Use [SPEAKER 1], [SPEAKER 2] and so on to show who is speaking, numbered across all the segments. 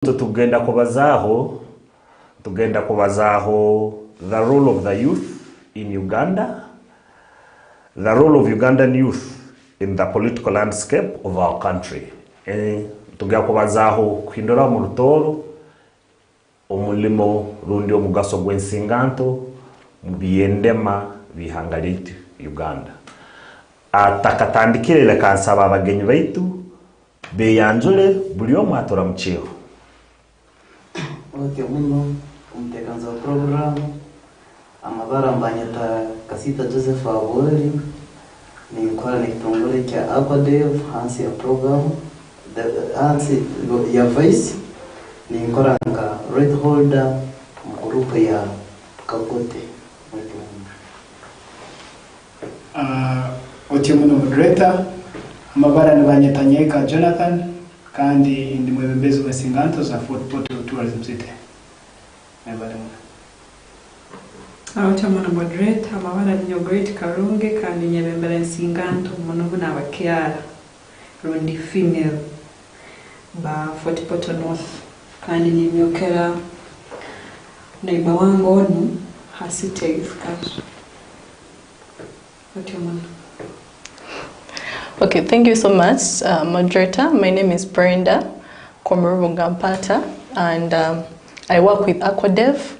[SPEAKER 1] Tugenda kubazaho the role of the youth in Uganda, the role of Ugandan youth in the political landscape of our country. Tugenda kubazaho kuhindura mu rutoro omulimo rundi omugaso gw'ensinganto mu byendema bihangaliti Uganda. Atakatandikire lekansaba abagenyi baitu beyanjule buli omu atora muchiro.
[SPEAKER 2] Okay, muno umtekanza programu amabara mbanyata kasita Joseph Abori ni kwa nikitongole cha Aquadev hansi ya programu hansi ya voice ni nkoranga red holder grupu ya Kakote.
[SPEAKER 3] Oti muno moderator amabara nabanyata Nyeka Jonathan kandi ndi mwebembezi w'ensinganto za Fort Portal Tourism City.
[SPEAKER 4] Abatamana moderate amabara Nyogoreti Karunge kandi nyebembera ensinganto munubu n'abakyala rundi female ba Fort Portal North kandi nyemyokera neighbor wangu onu hasite iskash. Abatamana.
[SPEAKER 5] Okay, thank you so much, moderator. My name is Brenda Komurugampata, and I work with Aquadev,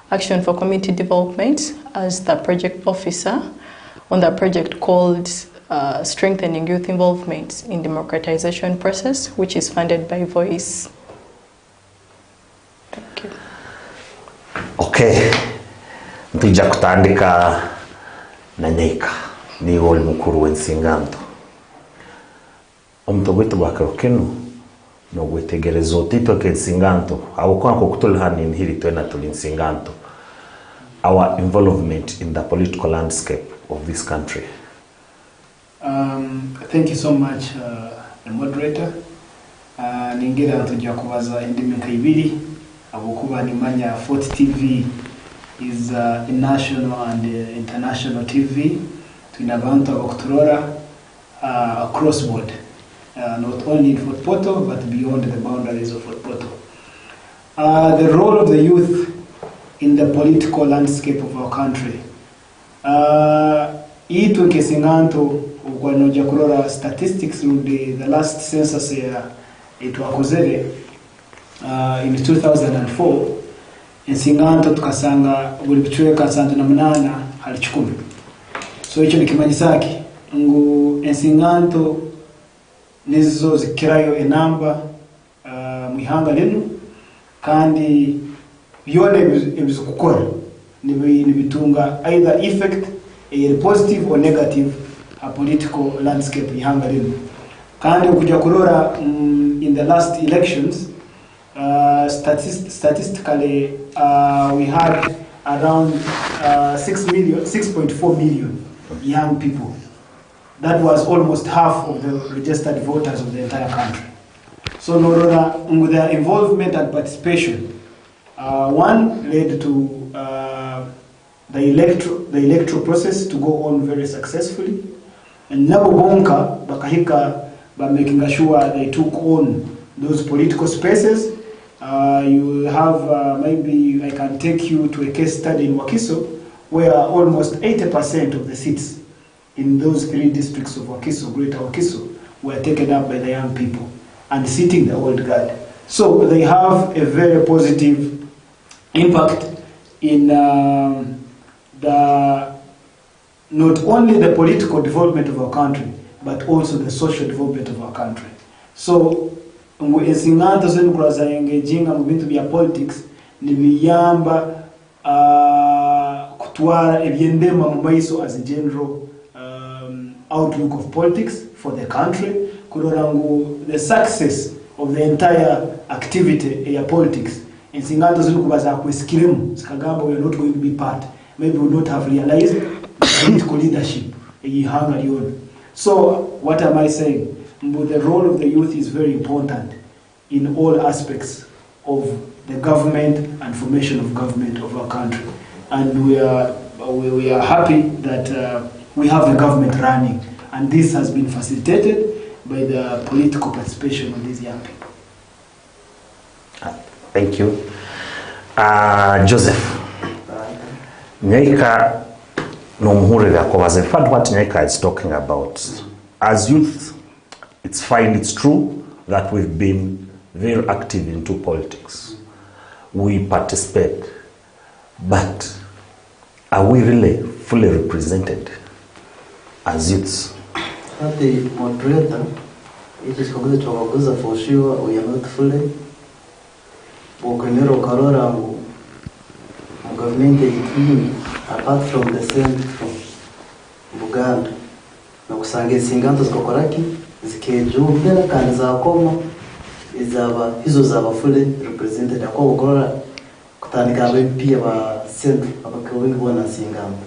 [SPEAKER 5] Action for Community Development, as the project officer on the project called Strengthening Youth Involvement in Democratization Process, which is funded by Voice. Thank you.
[SPEAKER 1] Okay, ntija kutandika na Nyeka ni wali mukuru w'ensinganto. Omutogwetu bakirokenu no gwetegerezo tito kensinganto awukwanko kutulhani inhiri twena tulinsinganto our involvement in the political landscape of this country.
[SPEAKER 3] Thank you so much, the moderator. Ningira tujja kubaza endimika ibiri abukuba nimanya Fort TV is a national and international TV twina abantu abakuturora across board. Not only in Fort Portal, but beyond the boundaries of Fort Portal. The role of the youth in the political landscape of our country. Itu kesinganto ukanoja kurora statistics the last census it wakozere in 2004 ensinganto tukasanga buli bichweka santu na munana hali 10. So icho nikimanyisaki ngo ensinganto nizo zikirayo enamba mwihanga lino kandi byone ebizukukora nibitunga either effect a positive or negative a political landscape ihanga lino kandi ukujya kurora in the last elections statistically we had around 6.4 million young people. That was almost half of the registered voters of the entire country. So with their involvement and participation, one led to the electoral process to go on very successfully, and Nabobonka bakahika by making sure they took on those political spaces. You have maybe I can take you to a case study in Wakiso, where almost 80% of the seats in those 3 districts of Wakiso, Greater Wakiso, were taken up by the young people and sitting the old guard. So they have a very positive impact in not only the political development of our country, but also the social development of our country. So, ensinganto zenkura za engaging mu bintu bya politics nibiyamba kutwara ebyendema mu maiso as a general outlook of politics for the country. The success of the entire activity in politics in Singato zilikubaza kweskiremu zikagamba we are not going to be part, maybe we not have realized the political leadership ihanga liona. So what am I saying? The role of the youth is very important in all aspects of the government and formation of government of our country, and we are happy that we have the government running, and this has been facilitated by the political participation of these young people.
[SPEAKER 1] Thank you. Joseph. Nyaika no muhure gakobaze. In fact, what Nyaika is talking about, as youth, it's fine, it's true that we've been very active into politics. We participate, but are we really fully represented as youths?
[SPEAKER 2] At the moderator, it is going to for sure we are not fully. Bokenero Karora government is apart from the central Uganda. Na kusange singanto zikokoraki zikejubya kandi zakoma izaba hizo zaba fully represented akwa gukora kutandika abempi ba central abakawingi bona singambo.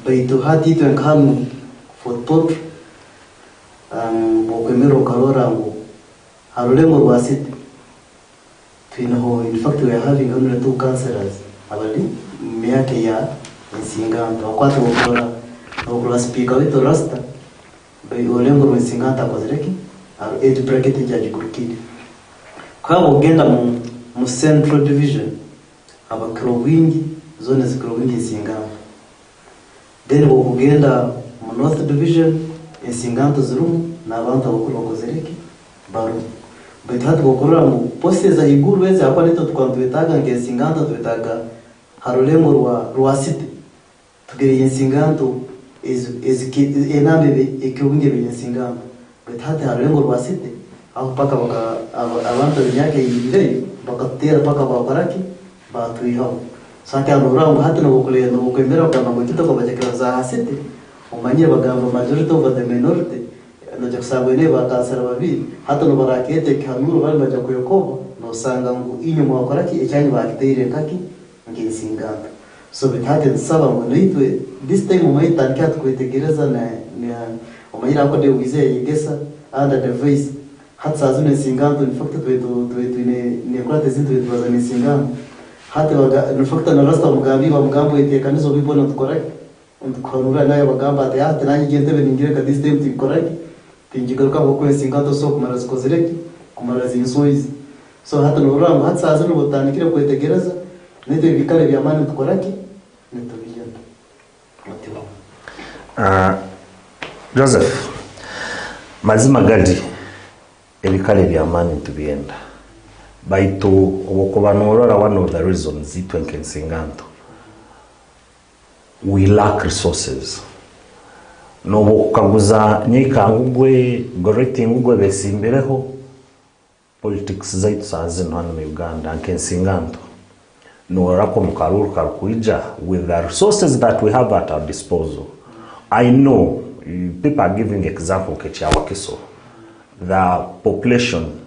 [SPEAKER 2] Baito hati to enkamu for tot bokenero Karora harulemo rwasiti. In fact, we are having only 2 councillors. Abali miaka ya Nsinganta. Wakwatu wakula speaker wito Rasta. Bai olengo wa Nsinganta kwa zireki. Aru 8 bracket jaji kurukidi. Kwa ugenda mu Central Division. Abakiro wingi. Zone zikiro wingi Nsinganta. Then ugenda mu North Division. Nsinganta zurumu. Na abantu wakula kwa zireki. Baru. But hatu gukora mu poste za iguru weze akwa lito tukwantwetaga ngesinganta twetaga harulemo rwa city tugere yensinganto is enambe ekubinge yensinganto but hatu harulemo rwa city aho paka baka abantu yake yibire bakatera paka bakaraki batuiho saka anurango hatu no gukole no gukemera kama gutito kwa bajekera za city umanye bagamba majority of the minority no jaksabene bakasara babi hata no barakete kanuru bali baje kuyokoba no sanga ngo inyuma wakoraki ecyanyi bakiteire kaki ngisinganda so bitate saba ngo nitwe this time umayita nkyat kwetegereza na umayira ko de wize yigesa under the voice hatsa zune singanda in fact twetu ne kwate zintu twazane singanda hata baga in fact na rasta mugambo itekanizo bibona tukoraki ndikwanura nayo bagamba ati hata nanyi gente beningire ka this time tukoraki tinjigaruka boko Nsinganta so kumara zikozereki kumara zinsoizi so hata norango hatsa azano botanikire kwetegereza nete bikare byamani tukoraki netubigenda
[SPEAKER 1] Joseph mazima gadi ebikare byamani tubienda baito obokobanorora one of the reasons itwenke Nsinganta we lack resources. No kaguza nyika ngugwe goreti ngugwe besimbireho politics zaitu sanzino hano mu Uganda anke Nsinganta no rako mukaruru karukuija with the resources that we have at our disposal. I know people are giving example kecha Wakiso, the population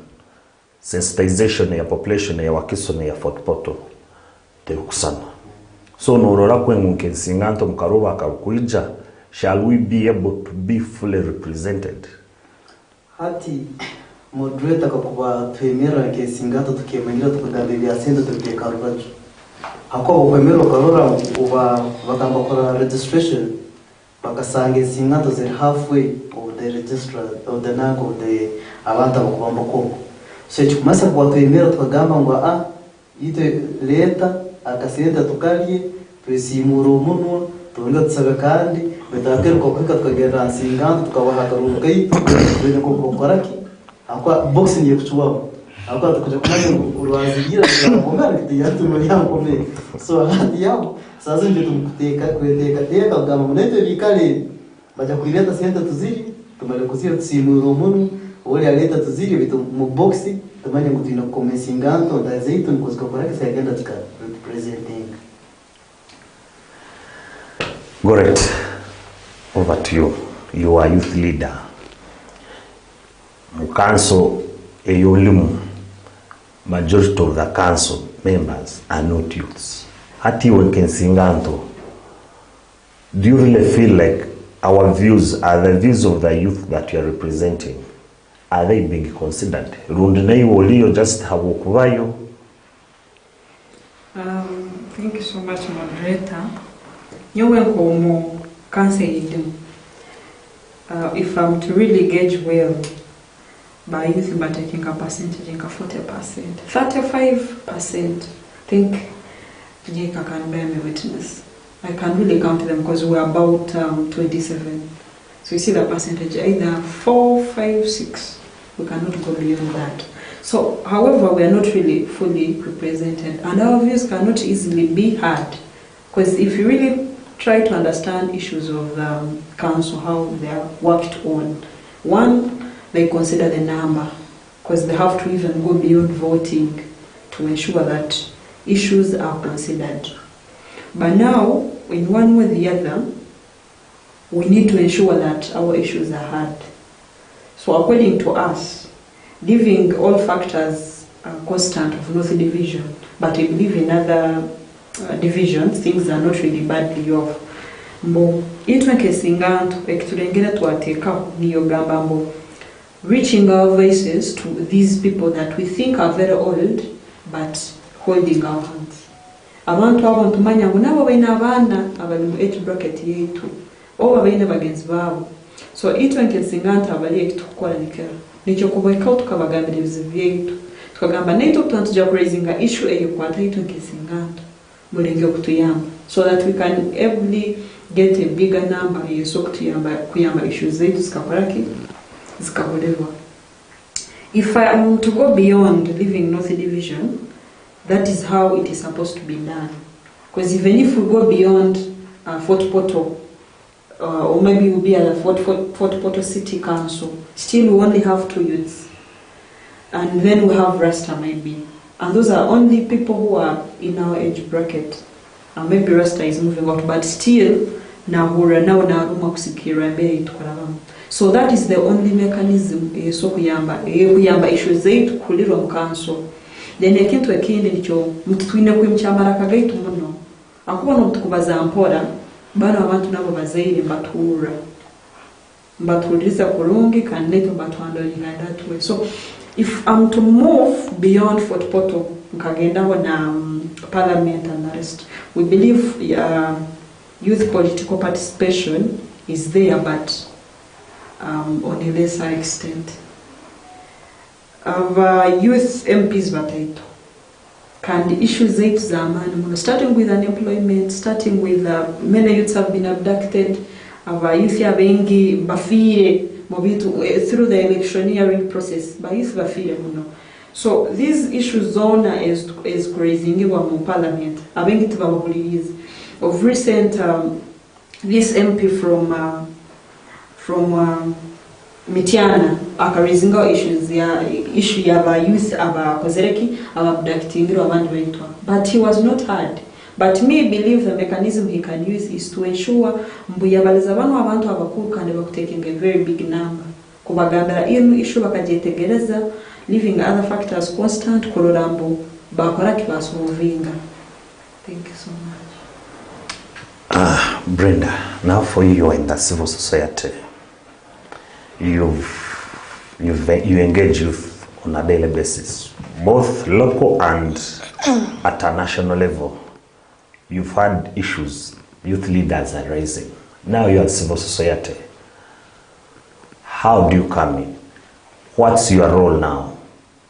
[SPEAKER 1] sensitization ya population ya Wakiso na ya Fort Portal terukusana so no rako ngunke Nsinganta mukaruba karukuija. Shall we be able to be fully represented?
[SPEAKER 2] Hati moderator kakuba twemera ke Nsinganta tukemanira tukagambira sendo tukekarubaje. Hako kwemero karora uba bakamba kora registration bakasange Nsinganta ziri halfway of the registrar of the nango of the abantu bakubamba ko. So chikumasa kwa twemera tukagamba ngo ite leta akasenta tukaliye twesimuro munwa tuonga tsaga kandi betakero kokeka tukagera Nsinganta tukabaha karugai twene ko koraki akwa boxing yekuchwa akwa tukaja kumanya urwazigira ngomba kitiyatu muri yankome so hadi yao sasa nje tumkuteka kweteka teka kama mneto bikale baja kuleta senta tuziri tumale kuzira tusimuro munu wale aleta tuziri bitu mu boxing tumanya kutina kome Nsinganta ndazeito nkozika koraki sayagenda tuka representing.
[SPEAKER 1] Goret, over to you. You are youth leader. Council eyolimu. Majority of the council members are not youths. At you in Nsinganta, do you really feel like our views are the views of the youth that you are representing? Are they being considered? Rundinei wolio just hawokuvayo.
[SPEAKER 4] Thank you so much, moderator. You will come can't say you do. If I'm to really gauge well, by youth but taking a percentage in 40%. 35%, I think Jeka can bear me witness. I can really count them because we're about 27. So you see the percentage, either 4, 5, 6. We cannot go beyond that. So, however, we are not really fully represented, and our views cannot easily be heard. Because if you really try to understand issues of the council, how they are worked on, one, they consider the number, because they have to even go beyond voting to ensure that issues are considered. But now, in one way or the other, we need to ensure that our issues are heard. So according to us, leaving all factors constant of North Division, but I believe in other divisions, things are not really badly off. Mbo, itwekesingantu ekitulengera twateekaho niyogamba mbo reaching our voices to these people that we think are very old, but holding our hands. Abantu abo ntumanya ngu nabo balina abaana abali mu age bracket yaitu oba balina bagenzi baabo. So itwekesingantu abali ekitukukolanekera nikyo kubwekawo tukabagambira ebizibu byaitu tukagamba naye tujja kuraisinga issue eyo kwata itwekesingantu mulenge okutuyamba so that we can every get a bigger number kuyamba issues zaitu zikakolaki zikabolerwa. If I am to go beyond living North Division, that is how it is supposed to be done. Because even if we go beyond Fort Portal, or maybe we'll be at the Fort Portal City Council, still we only have 2 youths. And then we have Rasta maybe. And those are only people who are in our age bracket. And maybe Rasta is moving out, but still, so that is the only mechanism so kuyamba issues zaitu kulirwa mu council. Then ekintu ekindi nicho mututwine kwimcyamaraka gaitu muno akubona mutukubaza mpora bana abantu nabo bazaire mbatuliriza kurungi kandi neto batwandolinga that way. So if I'm to move beyond Fort Portal nkagenda na parliament and the rest, we believe youth political participation is there, but on a lesser extent. Our youth MPs bataito can the issues zaitu za amani, starting with unemployment, starting with many youths have been abducted. Our youth yabengi bafire mobitu through the electioneering process. But youth bafire muno. So these issues zone is crazy mu parliament. Abengi tibabuliriza. Of recent, this MP from Mitiana akarizinga issues issue ya youth abakozereki ababductingirwa abandi baitwa, but he was not heard. But me believe the mechanism he can use is to ensure mbuyabaliza bano abantu abakuru kandi bakutaking a very big number kubagambira iyo issue bakagyetegereza, leaving other factors constant kolorambo bakora kibasmovinga. Thank you so much.
[SPEAKER 1] Brenda, now for you are in the civil society. You engage youth on a daily basis, both local and at a national level. You've had issues youth leaders are raising. Now you're at civil society. How do you come in? What's your role now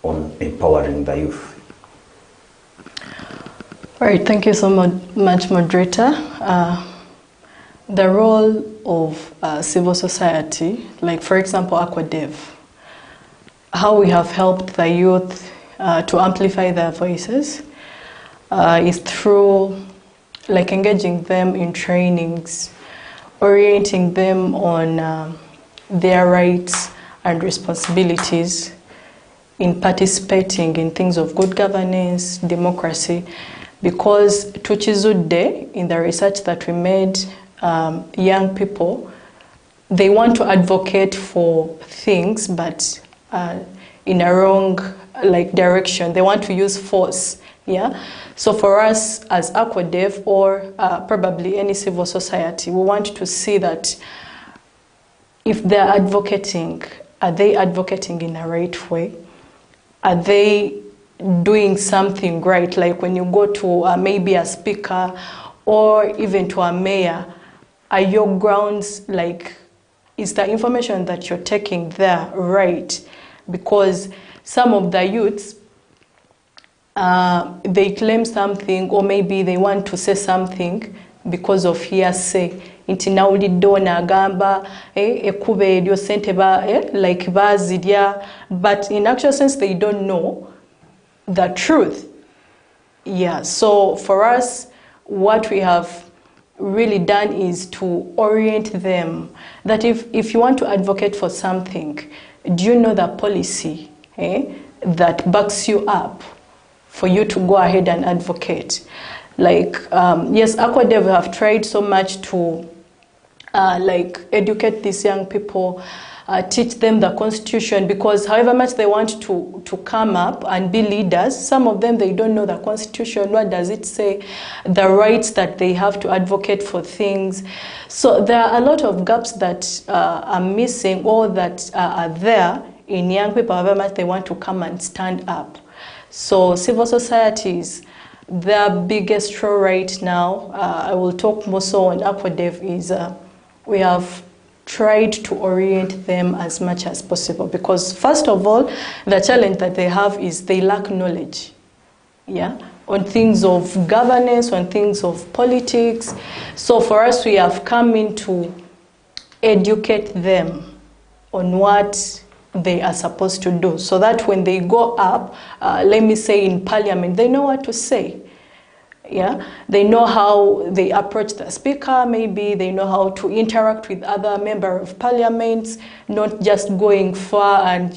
[SPEAKER 1] on empowering the youth?
[SPEAKER 5] All right, thank you so much, moderator. The role of civil society, like for example, AquaDev, how we have helped the youth to amplify their voices is through like engaging them in trainings, orienting them on their rights and responsibilities in participating in things of good governance, democracy, because Tuchizude, in the research that we made, young people, they want to advocate for things, but in a wrong direction. They want to use force. Yeah. So for us as AquaDev or probably any civil society, we want to see that if they're advocating, are they advocating in a right way? Are they doing something right? Like when you go to maybe a speaker or even to a mayor, are your grounds, like, is the information that you're taking there right? because some of the youths, they claim something, or maybe they want to say something because of hearsay. Inti nawulidde agamba ekkuba eryo sente like bazirya, but in actual sense they don't know the truth. Yeah, so for us, what we have really done is to orient them that if you want to advocate for something, do you know the policy that backs you up for you to go ahead and advocate? Like, yes, AquaDev have tried so much to like educate these young people, teach them the Constitution, because however much they want to come up and be leaders, some of them, they don't know the Constitution. What does it say? The rights that they have to advocate for things. So there are a lot of gaps that are missing, or that are there in young people, however much they want to come and stand up. So civil societies, their biggest role right now, I will talk more so on AquaDev, is we have tried to orient them as much as possible, because first of all, the challenge that they have is they lack knowledge, on things of governance, on things of politics. So for us, we have come in to educate them on what they are supposed to do, so that when they go up, let me say in parliament, they know what to say. They know how they approach the speaker, maybe they know how to interact with other members of parliament, not just going far and,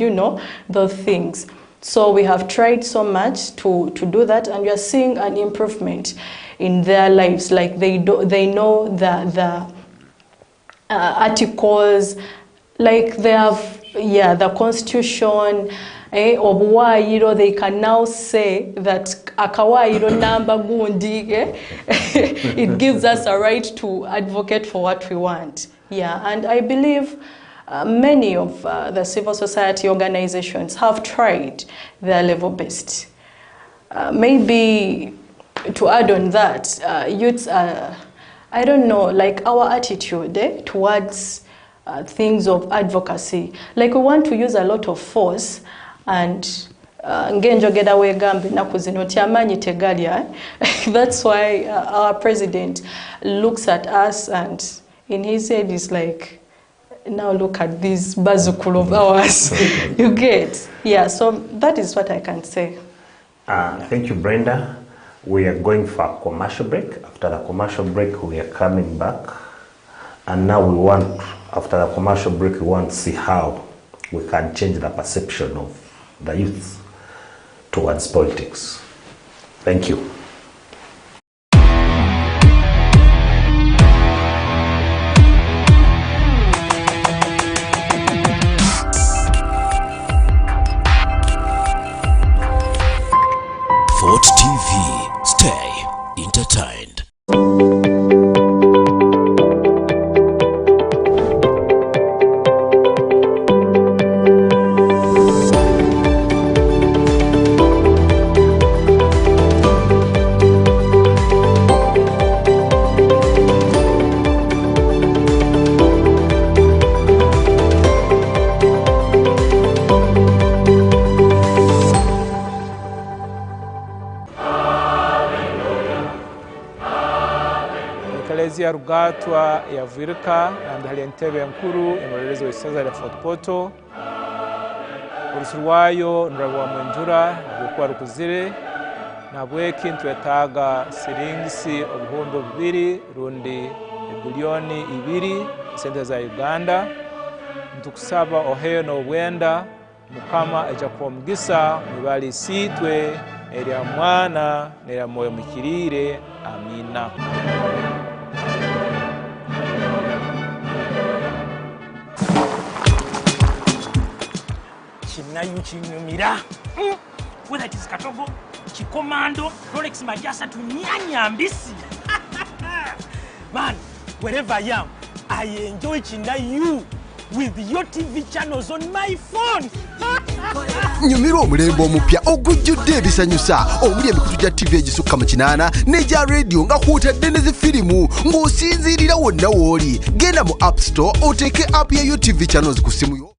[SPEAKER 5] those things. So we have tried so much to do that, and we are seeing an improvement in their lives. Like they know the articles, like they have, the Constitution, of Wairo, they can now say that akawairo namba gundi, it gives us a right to advocate for what we want. And I believe many of the civil society organizations have tried their level best. Maybe to add on that, youths are, I don't know, like our attitude towards things of advocacy. Like we want to use a lot of force, and ngenjogera wegambe naku zino tyamanyi tegalya. That's why our president looks at us, and in his head is like, now look at this bazukulu of ours. You get? So that is what I can say.
[SPEAKER 1] Thank you, Brenda. We are going for a commercial break. After the commercial break, we are coming back, and now we want, after the commercial break, we want to see how we can change the perception of the youth towards politics. Thank you.
[SPEAKER 6] Fort TV, stay entertained.
[SPEAKER 7] Eklezia Rugatwa yavuirika na hali entebe nkuru emulelezo isaza ya Fort Poto urusi rwayo nurabwa mwenjura rwokuba rukuzire nabwe kintu yataga siringisi obuhundo 2 rundi bilioni 2 sente za Uganda ntukusaba oheyo no bwenda mukama eja kuomugisa mibali sitwe erya mwana nera moyo mukirire amina.
[SPEAKER 8] Chinayu chinyumira whether it is Katogo, Chikomando, Rolex Majasa to Nyanya Mbisi. Man, wherever I am, I enjoy Chinayu with your TV channels on my phone.
[SPEAKER 9] Nyumiro omulembe omupya ogujjudde ebisanyusa omuli emikutu gya TV egisukka mu 8 n'egya radio nga kwotadde ne zifirimu ng'osinziirira wonna w'oli. Genda mu App Store oteeke app ya TV channels ku simu yo.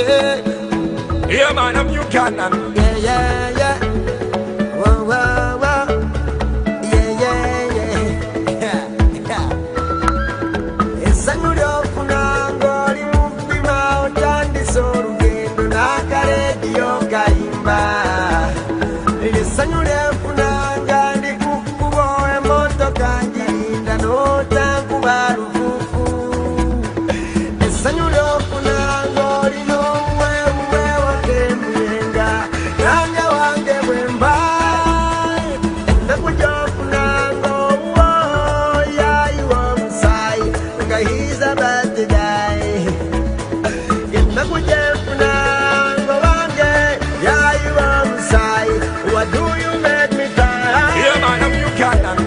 [SPEAKER 10] Yeah, man, I'm Ugandan. Yeah. Whoa, whoa, whoa. Yeah. Esangulo funango limupima otandiso rugendo nakaredio kaimba. Esangulo funanga ndikukubo emotoka njirinda notankuba lufufu. Esangulo funango lino wewe wakemwenga nanga wange wemba. Nakuja funango ya iwa musai nga he's about to die. Nakuja funango wange ya iwa musai. What do you make me cry? Yeah, man, I'm Ugandan.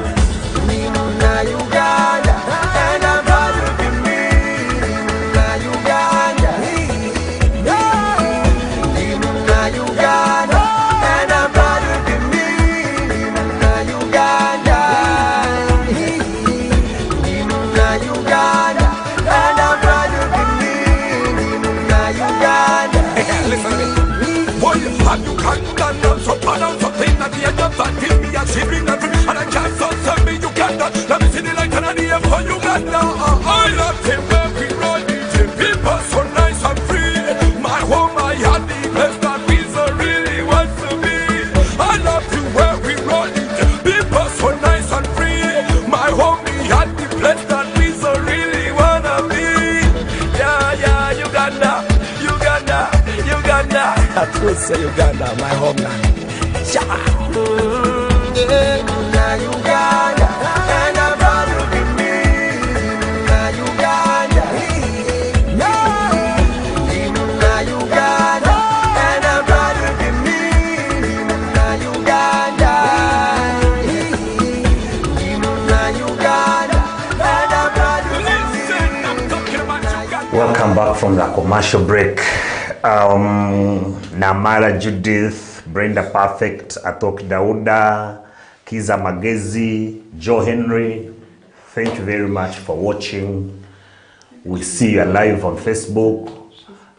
[SPEAKER 10] Nimuna Uganda, and I'm proud to be me. Nimuna Uganda, Nimuna Uganda, and I'm proud to be me. Nimuna Uganda, Nimuna Uganda, and I'm proud to be me. Nimuna Uganda. Listen to me. Boy, have you Ugandan? I'm so proud of something that the end of that give me a shivering nothing. And I can't so send me Uganda. Let me see the light and I need for Uganda. I love him where we run it. People so nice and free. My home, my heart, the place that we so really want to be. I love you where we run it. People so nice and free. My home, my heart, the place that we so really wanna be. Yeah, Uganda. I could say Uganda, my homeland. Yeah, Uganda, and I'm proud to be me. Uganda, Uganda, and I'm proud to be me. Uganda, Uganda, and I'm proud to be me.
[SPEAKER 1] Welcome back from the commercial break. Namara Judith, Brenda Perfect, Atok Dauda, Kiza Magezi, Joe Henry, thank you very much for watching. We see you live on Facebook.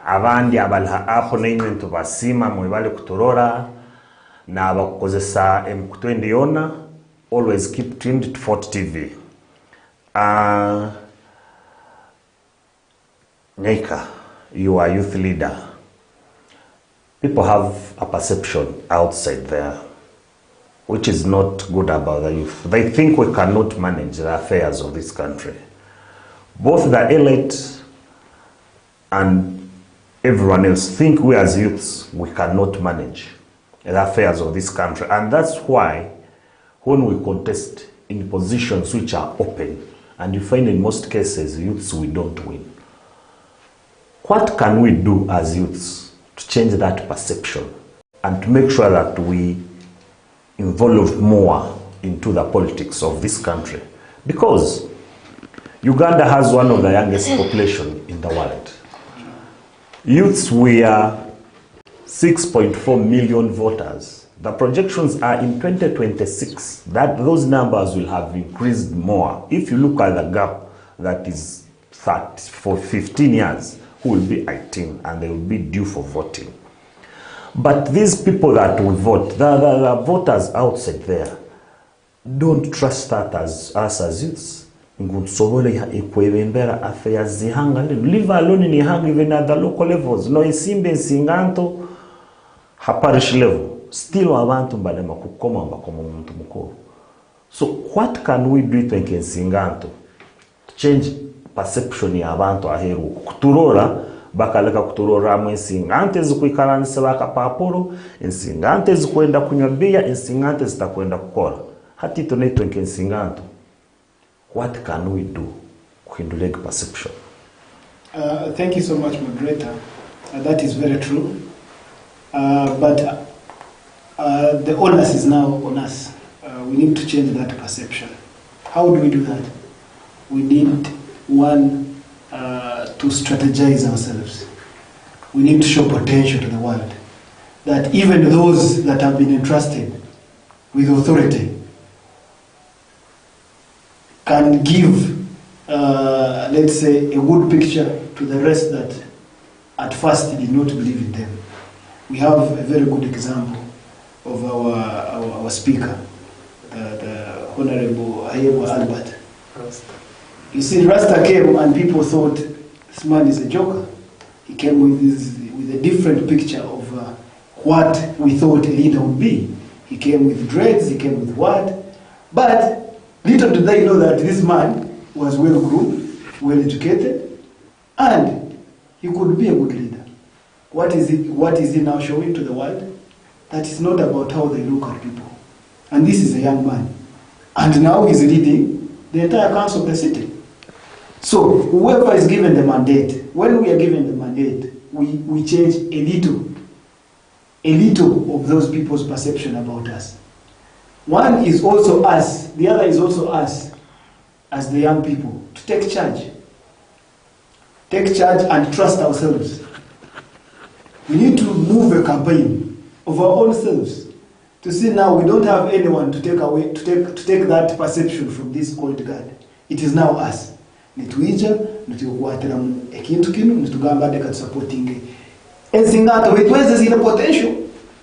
[SPEAKER 1] Abandi abalha apo nenywe ntubasima mwibale kuturora na abakukozesa M2 always keep tuned to Fort TV. Nyeka, you are youth leader. People have a perception outside there which is not good about the youth. They think we cannot manage the affairs of this country. Both the elite and everyone else think we as youths, we cannot manage the affairs of this country. And that's why when we contest in positions which are open, and you find in most cases youths, we don't win. What can we do as youths to change that perception and to make sure that we involve more into the politics of this country? Because Uganda has one of the youngest population in the world. Youths, we are 6.4 million voters. The projections are in 2026 that those numbers will have increased more. If you look at the gap that is for 15 years, who will be 18 and they will be due for voting. But these people that will vote, the voters outside there, don't trust that as us as youths. Leave alone ni hang even at the local levels. No isimbe nsinganto haparish level. Still abantu mbalema kukoma mbakoma muntu mukuru. So what can we do to nsinganto? Change perception ya abantu aheru kuturora bakaleka kuturora mu nsingante zikuikaranisa bakapapuro nsingante zikwenda kunywa bia nsingante zitakwenda kukora hati tunaitwa nsinganto. What can we do kuhindura perception?
[SPEAKER 3] Thank you so much, moderator. That is very true. But the onus is now on us. We need to change that perception. How do we do that? We need to strategize ourselves. We need to show potential to the world. That even those that have been entrusted with authority can give, let's say, a good picture to the rest that at first did not believe in them. We have a very good example of our speaker, the Honorable Ayewa Albert. You see, Rasta came and people thought this man is a joker. He came with a different picture of what we thought a leader would be. He came with dreads, he came with what. But little did they know that this man was well groomed, well educated, and he could be a good leader. What is he now showing to the world? That it's not about how they look at people. And this is a young man. And now he's leading the entire council of the city. So whoever is given the mandate, when we are given the mandate, we change a little of those people's perception about us. One is also us, the other is also us, as the young people, to take charge. Take charge and trust ourselves. We need to move a campaign of our own selves to see now we don't have anyone to take that perception from this old guard. It is now us. Nituija, nitukwatira ekintu kinu, nitugamba deka supporting. Ensingato wetweze zile potential,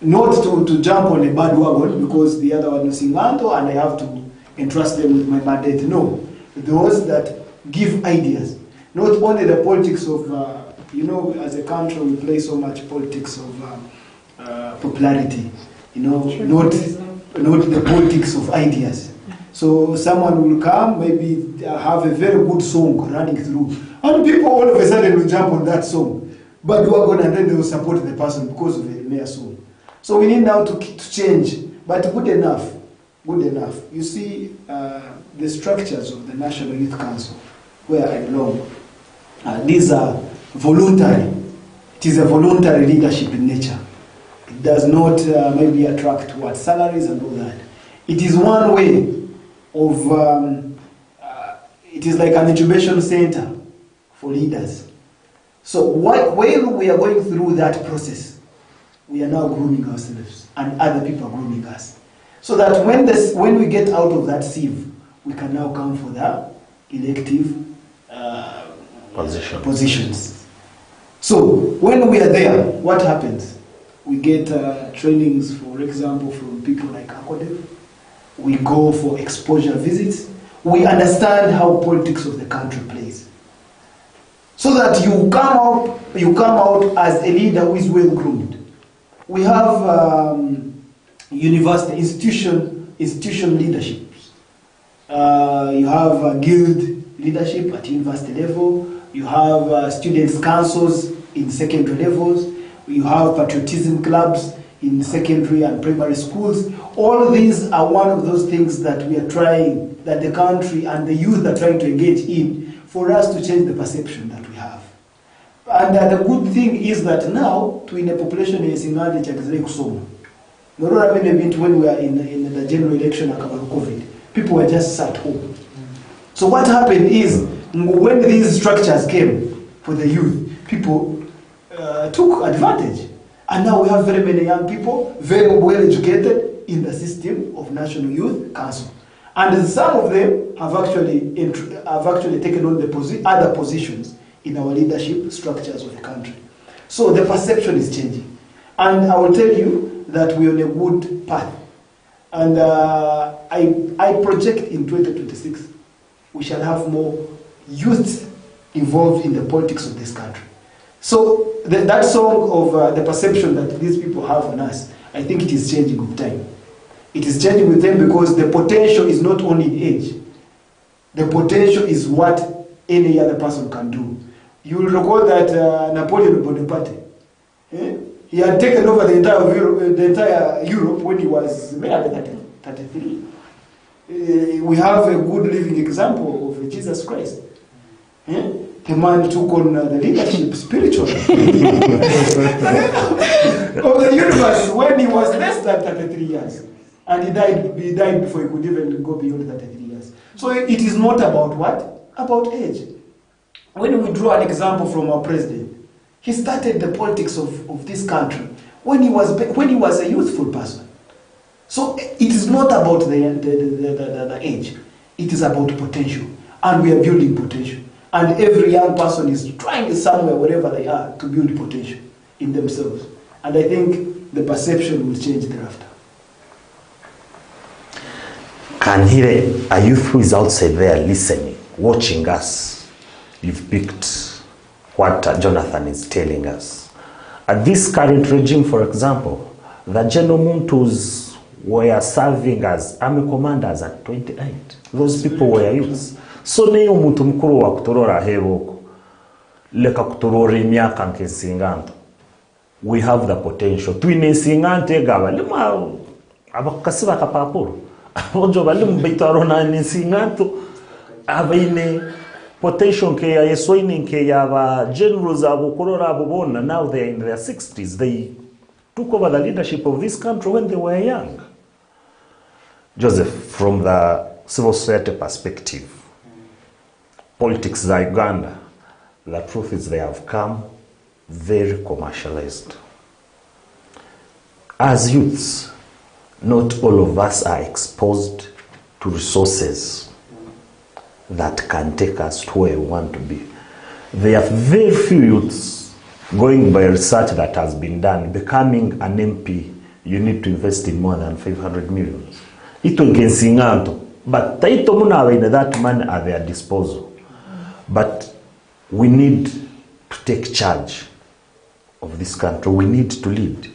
[SPEAKER 3] not to jump on a bad wagon because the other one is Singato and I have to entrust them with my mandate. No, those that give ideas. Not only the politics of, as a country we play so much politics of popularity, not the politics of ideas. So someone will come, maybe have a very good song running through, and people all of a sudden will jump on that song. But and then they will support the person because of the mere song. So we need now to change, but good enough. You see, the structures of the National Youth Council, where I belong, these are voluntary. It is a voluntary leadership in nature. It does not maybe attract salaries and all that. It is one way of, it is like an incubation center for leaders. So while we are going through that process, we are now grooming ourselves and other people are grooming us. So that when we get out of that sieve, we can now come for the elective positions. So when we are there, what happens? We get trainings, for example, from people like Akodev. We go for exposure visits. We understand how politics of the country plays. So that you come out as a leader who is well groomed. We have university institution leaderships. You have guild leadership at university level. You have students' councils in secondary levels. You have patriotism clubs in secondary and primary schools. All these are one of those things that we are trying, that the country and the youth are trying to engage in for us to change the perception that we have. And the good thing is that now, in a population in Singali Chakizre Kusoma, when we are in the general election about COVID, people were just sat home. So what happened is, when these structures came for the youth, people took advantage. And now we have very many young people, very well educated in the system of National Youth Council. And some of them have actually taken on the other positions in our leadership structures of the country. So the perception is changing. And I will tell you that we are on a good path. And I project in 2026, we shall have more youth involved in the politics of this country. So that song of the perception that these people have on us, I think it is changing with time. It is changing with them because the potential is not only in age. The potential is what any other person can do. You will recall that Napoleon Bonaparte, he had taken over the entire Europe when he was mayor at 33. We have a good living example of Jesus Christ. The man took on the leadership spiritually of the universe when he was less than 33 years. And he died before he could even go beyond 33 years. So it is not about what? About age. When we draw an example from our president, he started the politics of this country when he was a youthful person. So it is not about the age. It is about potential. And we are building potential. And every young person is trying somewhere, wherever they are, to build potential in themselves. And I think the perception will change thereafter.
[SPEAKER 1] Can hear a youth who is outside there listening, watching us. You've picked what Jonathan is telling us. At this current regime, for example, the General Munitus were serving as army commanders at 28. Those people were youths. So neyo muntu mkuru wa kutorora heroko. Leka kutorora miaka nkesinganto. We have the potential. Twine singante gaba lima abakasiba kapapuro. Ojo balimu baitarona nsinganto abaine potential ke ya yesoini ke ya ba generals abukorora abubona. Now they are in their 60s. They took over the leadership of this country when they were young. Joseph, from the civil society perspective, politics in Uganda, the truth is they have come very commercialized. As youths, not all of us are exposed to resources that can take us to where we want to be. There are very few youths, going by research that has been done, becoming an MP, you need to invest in more than 500 million. Ito gensinganto, but taito muna in that money at their disposal. But we need to take charge of this country. We need to lead.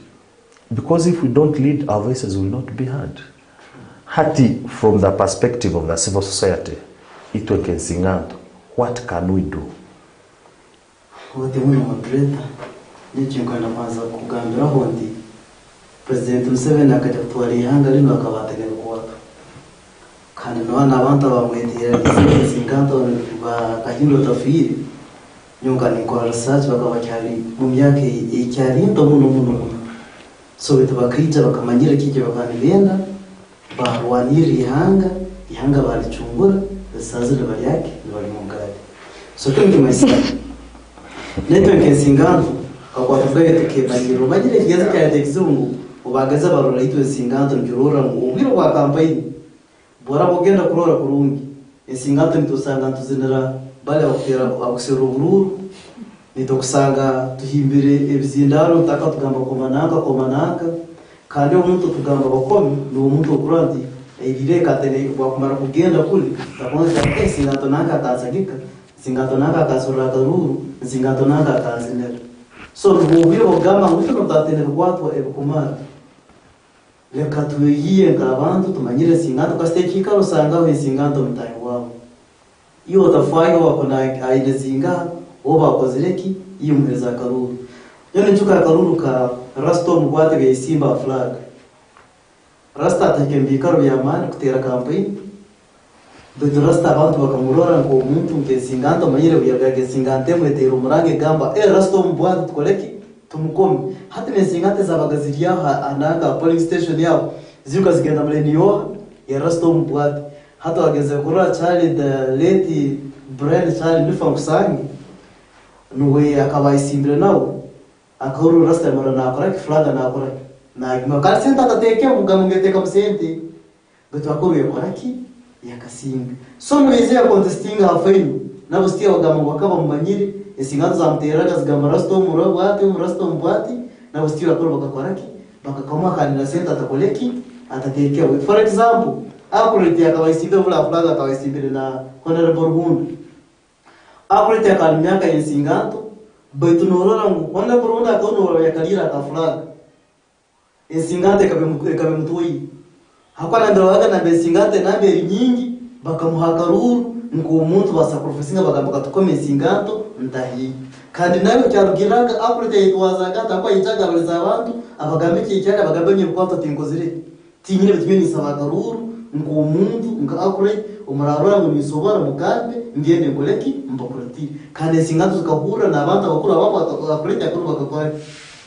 [SPEAKER 1] Because if we don't lead, our voices will not be heard. Hati, from the perspective of the civil society, ito gensinganto, what can we do?
[SPEAKER 2] Wote muna moderator, nichingana kwanza kugambira hondi President Museveni akatwali hanga lino akabategeka kwa kandi nwana abantu bamwetera singanto ba kahindo tafiri nyunga ni kwa research bakabacyari mu myaka icyari ndo muno so bitubakija bakamanyira kije bakanibenda barwanira ihanga baricungura basazire bari yake bari mu ngari so kandi myself network singanto akwatubwete tukebanyiro bagire kigaza cya tekizungu ubagaza barora ito singanto njurora mu ubwiro kwa campaign bora bogenda kurora kurungi singanto nitosanga tuzinera bale bakera akusero bururu nitokusanga tuhimbire ebizindaro taka tugamba komanaka kandi umuntu tugamba bakomi no umuntu kurandi ebire katene bakumara kugenda kuli takonza singanto naka kazagika singanto naka kasura karuru singanto naka kazinera so ubwiro bogamba nguto notatene rwatwa ebukumara leka tuyiye ngabantu tumanyire singanto kastekika rusanga we singanto mutayi wabo iyo tafayo wakona aide zinga oba kozireki iyo mpereza karuru yone chuka karuru ka rasto mugwate be simba flag rasta takembika ro yamani kutera campaign do rasta abantu bakamurora ngo umuntu nke singanto manyire uyagage singante mwetero murange gamba rasto mugwate tukoleki tumukomi hata nesingate zabagaziria ananga polling station yao zikuka zigenda mleniyo ya rasto mugwate hata wageze kurora chali the late brand chali nifangusangi nuwe akabayisimbire nawo akuru rasta mara na akora flaga na akora na makali senta tateke mugamungete kamsente beto akuru yakoraki yakasinga so nweze ya contesting afenyu nabo stia wagamungu akaba mumanyiri esingazo zamteraga zigamba rasto mbwati nabo stia akuru bakakoraki bakakoma kanira senta takoleki atateke for example akurete akabayisimbire vula flaga akabayisimbire na honorable Bundu akurete akalmiaka yensinganto beto norora ngu honorable Bundu atonora yakalira ka flaga ensingante kabe mutoi hakwana ndawaga na besingante na beri nyingi bakamuhakaruru ngo umuntu basaprofesinga bagamba tukome singanto ndahi kandi nayo cyarugiraga akurete yitwazaga takwa yicaga baliza abantu abagambe cyicyaga bagambe nyirukwato tinkozire tinyine bitwini sabagaruru ngo umuntu ngo akure umurarora ngo misobara mugambe ngende ngoleki mbakurati kandi singanto zikahura na abantu bakuru abako akurete akuru bakakwa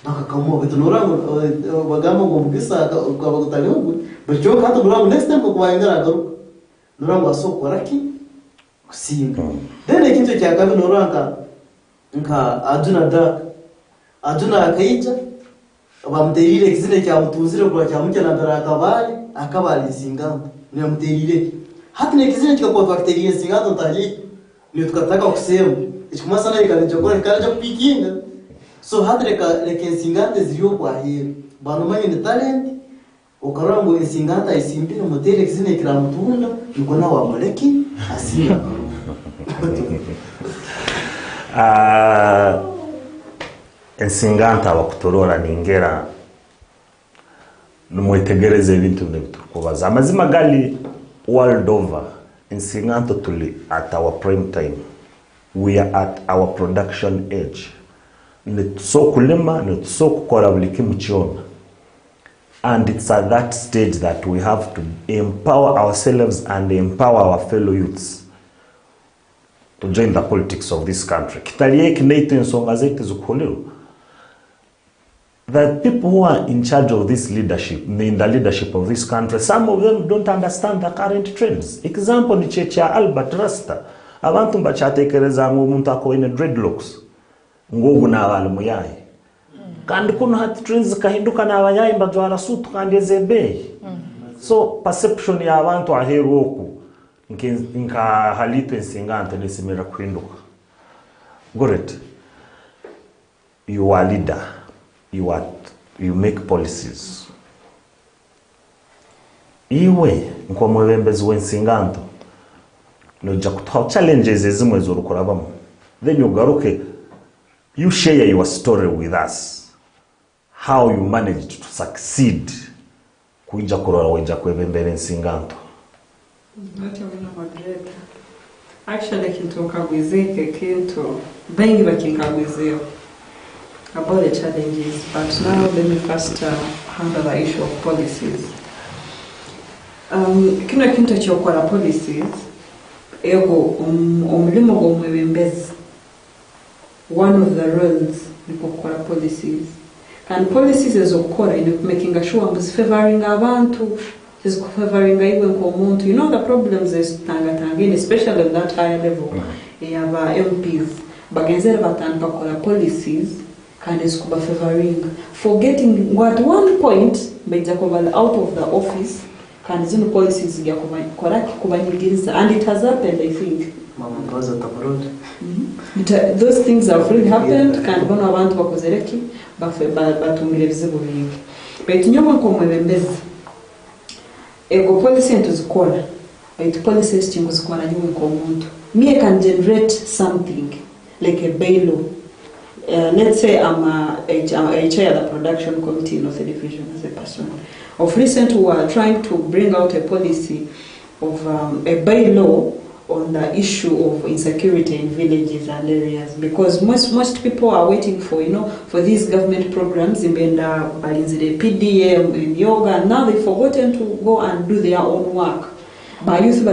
[SPEAKER 2] bakakamuha bitunorango bagamba ngo mugisa ukabagutaliho bityo kandi murango next time kubayengara garuka nurango asokoraki kusinga then ikintu cyakabe noranga nka aduna akaija bamterire kizine cya mutuzire kwa cya mukena ndarakabali akabali singamba ne muterire hati ne kizine cyakwa factory singamba tayi ni tukataka kusema ichukuma sana ikaleja kupikinga so hata leke nsingante ziliyo kwa hiyo bano manye ni talent ukarango nsinganta isimbi na modele kizine kila mtunda yuko na wa moleki asina
[SPEAKER 1] ensinganta abakutorora ningera numwetegereze ibintu nebitukubaza amazima gali world over ensinganta tuli at our prime time, we are at our production age, nituso kulima nituso kukora buli kimu kyona, and it's at that stage that we have to empower ourselves and empower our fellow youths to join the politics of this country. Kitaliye kineite nsonga zetu zukuliru. The people who are in charge of this leadership, in the leadership of this country, some of them don't understand the current trends. Example ni checha Albert Rasta. Abantu mbachatekereza ngo umuntu akoine dreadlocks. Ngo guna abantu muyayi. Kandi kuno hat trends kahinduka na abayayi mbajwara sutu kandi ezebe. So perception ya abantu aheroku nka halito ensingante nesimera kuhinduka. Goret. You are leader. You make policies. Iwe nko mwebembezi wensinganto noja kutoa challenges ezimwe zorukurabamo, then you garuke, you share your story with us, how you managed to succeed kuija kurora wenja kwebembere ensinganto.
[SPEAKER 4] Actually kintoka gwizeke kinto bengi bakinkagwizeo about the challenges, but now let me first handle the issue of policies. Kino kinto kyokora policies ego omulimo gw'omwebembezi, one of the roles ni kukora policies, and policies ezokora in making sure mbuzi favoring abantu, is favoring iwe nkomuntu. You know the problems is tangatangini, especially at that higher level. Yaba MPs bagenzera batandika kukora policies kind of scuba favoring, forgetting what one point meja kovala out of the office can zino policies ya koraki kubanyigiriza, and it has happened, I think. Those things have really happened. Can bono abantu bakozereki batumire vizibu bingi. But nyoba ko mwebembezi ego policy ntuzikora, it policies chinguzikora nyoba ko muntu. Me can generate something like a bailo. Let's say I'm a chair of the production committee in North Division as a person. Of recent, we are trying to bring out a policy of a bylaw on the issue of insecurity in villages and areas, because most people are waiting for for these government programs in Benda, Balinzide, PDM, and yoga, and now they've forgotten to go and do their own work. By youth,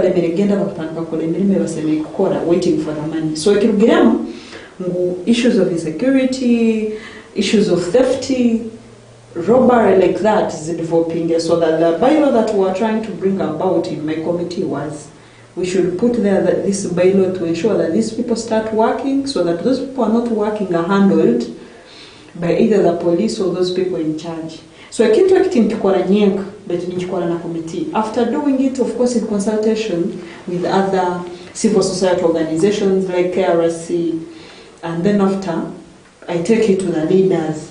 [SPEAKER 4] waiting for the money. So issues of insecurity, issues of theft, robbery like that is developing. So that the bylaw that we are trying to bring about in my committee was, we should put there that this bylaw to ensure that these people start working, so that those people are not working are handled by either the police or those people in charge. So I can't act in Tukora but in Tukora committee. After doing it, of course, in consultation with other civil society organizations like KRC, and then after, I take it to the leaders,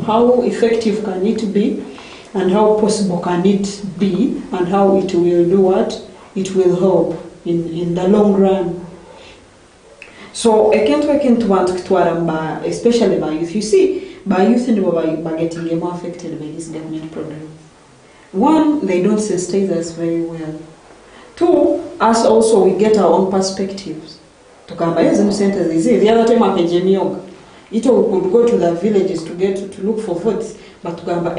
[SPEAKER 4] how effective can it be, and how possible can it be, and how it will do what? It will help in the long run. So I can't work into one, especially by youth. You see, by youth and by getting more affected by this government program. One, they don't sensitize us very well. Two, us also, we get our own perspectives. The other time I came yoga. We could go to the villages to look for votes, but tugamba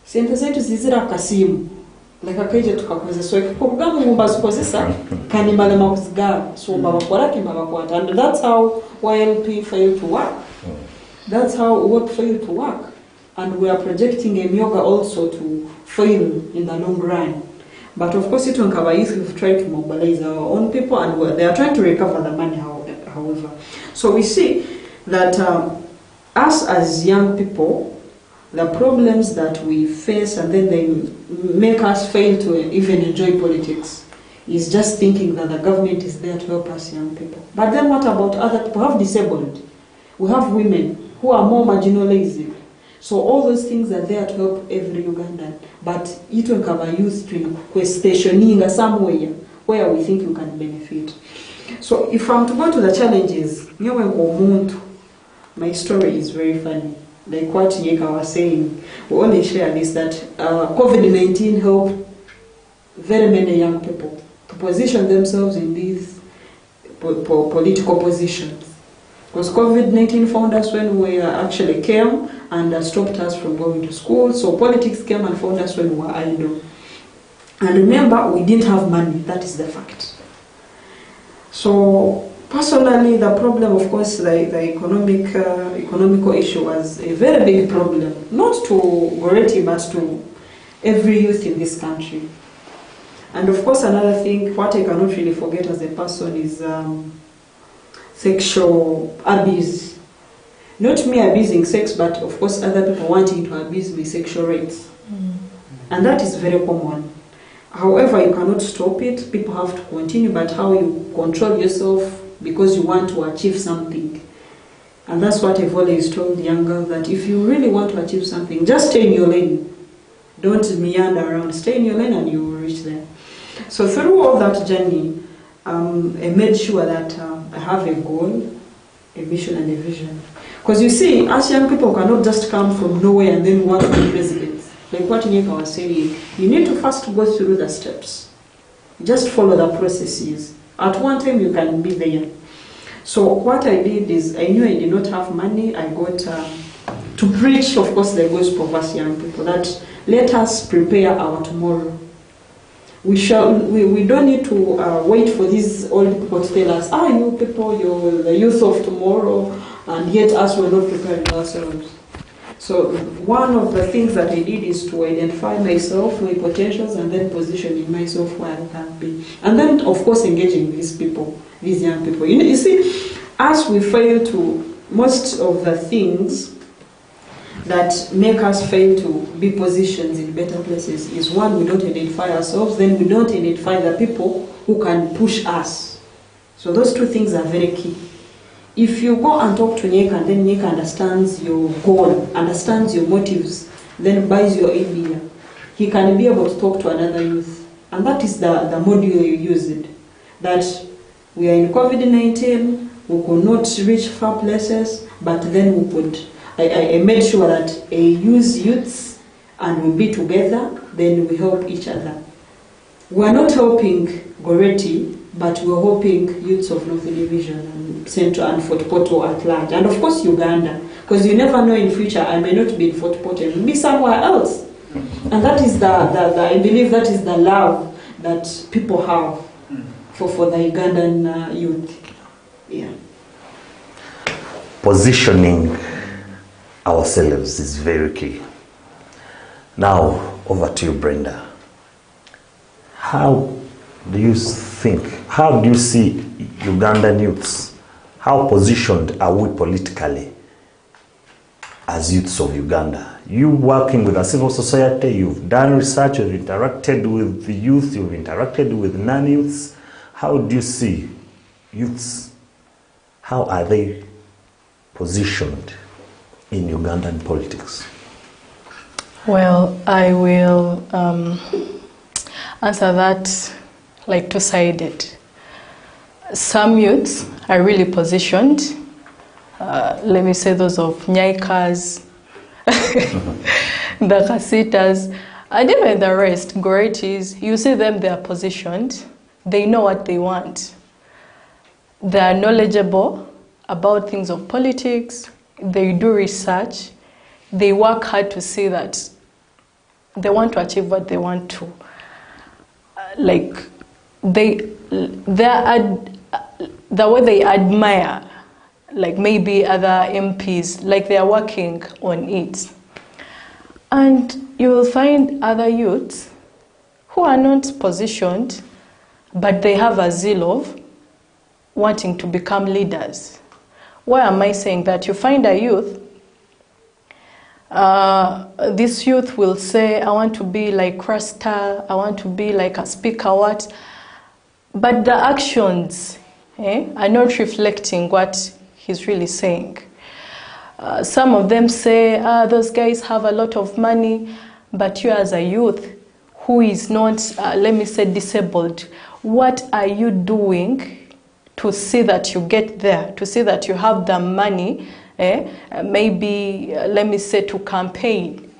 [SPEAKER 4] sente zetu zizira kasimu like akaje tukakoze, so ikubugamba mubasikozesa kanimale makuzigaba, so babakora kibabakwata, and that's how YLP failed to work. That's how work failed to work, and we are projecting a yoga also to fail in the long run. But of course, it on youth, we've tried to mobilize our own people, and they are trying to recover the money, however. So we see that us as young people, the problems that we face, and then they make us fail to even enjoy politics, is just thinking that the government is there to help us young people. But then what about other people who have disabled? We have women who are more marginalized. So all those things are there to help every Ugandan. But it will cover youth to questioning somewhere where we think you can benefit. So if I'm to go to the challenges, my story is very funny. Like what Yeka was saying, we only share this, that COVID-19 helped very many young people to position themselves in these political positions. Because COVID-19 found us when we actually came and stopped us from going to school. So politics came and found us when we were idle. And remember, we didn't have money. That is the fact. So personally, the problem, of course, the economical issue was a very big problem. Not to Goretti, but to every youth in this country. And of course, another thing, what I cannot really forget as a person is sexual abuse. Not me abusing sex, but of course other people wanting to abuse me sexual rights. And that is very common. However, you cannot stop it. People have to continue, but how you control yourself because you want to achieve something. And that's what I've always told young girls, that if you really want to achieve something, just stay in your lane. Don't meander around. Stay in your lane and you will reach there. So through all that journey, I made sure that I have a goal, a mission and a vision. Because you see, us young people cannot just come from nowhere and then want to be presidents. Like what Nika was saying, you need to first go through the steps. Just follow the processes. At one time you can be there. So what I did is, I knew I did not have money. I got to preach, of course, the gospel of us young people, that let us prepare our tomorrow. We don't need to wait for these old people to tell us, you people, you're the youth of tomorrow, and yet us, we're not preparing ourselves. So one of the things that I did is to identify myself, my potentials, and then positioning myself where I can be. And then, of course, engaging these people, these young people. You see, as we fail to, most of the things that make us fail to be positioned in better places is, one, we don't identify ourselves, then we don't identify the people who can push us. So those two things are very key. If you go and talk to Nyeka and then Nyeka understands your goal, understands your motives, then buys your idea, he can be able to talk to another youth. And that is the model you used. That we are in COVID-19, we could not reach far places, but then we could. I made sure that I use youths and we be together, then we help each other. We are not helping Goretti, but we're helping youths of Northern Division and Central and Fort Portal at large. And of course Uganda, because you never know in future, I may not be in Fort Portal, I will be somewhere else. And that is I believe that is the love that people have for the Ugandan youth. Yeah.
[SPEAKER 1] Positioning ourselves is very key. Now, over to you, Brenda. How do you think, how do you see Ugandan youths? How positioned are we politically as youths of Uganda? You working with a civil society, you've done research, you've interacted with the youth, you've interacted with non-youths. How do you see youths? How are they positioned in Ugandan politics?
[SPEAKER 5] Well, I will answer that like two-sided. Some youths are really positioned. Let me say those of Nyaikas, the Kasitas, and even the rest, Gorettis. You see them, they are positioned. They know what they want. They are knowledgeable about things of politics. They do research. They work hard to see that they want to achieve what they want to. The way they admire, like maybe other MPs, like they are working on it. And you will find other youths who are not positioned, but they have a zeal of wanting to become leaders. Why am I saying that? You find a youth, this youth will say, I want to be like Cresta, I want to be like a speaker, what? but the actions are not reflecting what he's really saying. Some of them say, those guys have a lot of money, but you as a youth who is not, let me say, disabled, what are you doing to see that you get there, to see that you have the money, maybe, let me say, to campaign?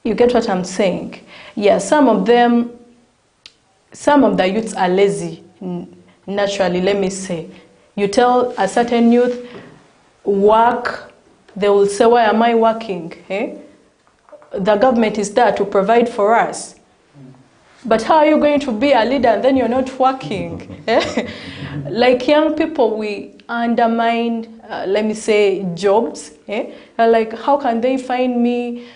[SPEAKER 5] You get what I'm saying? Yeah, some of the youths are lazy, naturally, let me say. You tell a certain youth, work, they will say, why am I working? The government is there to provide for us. But how are you going to be a leader and then you're not working? Like young people, we undermine, let me say, jobs. Like, how can they find me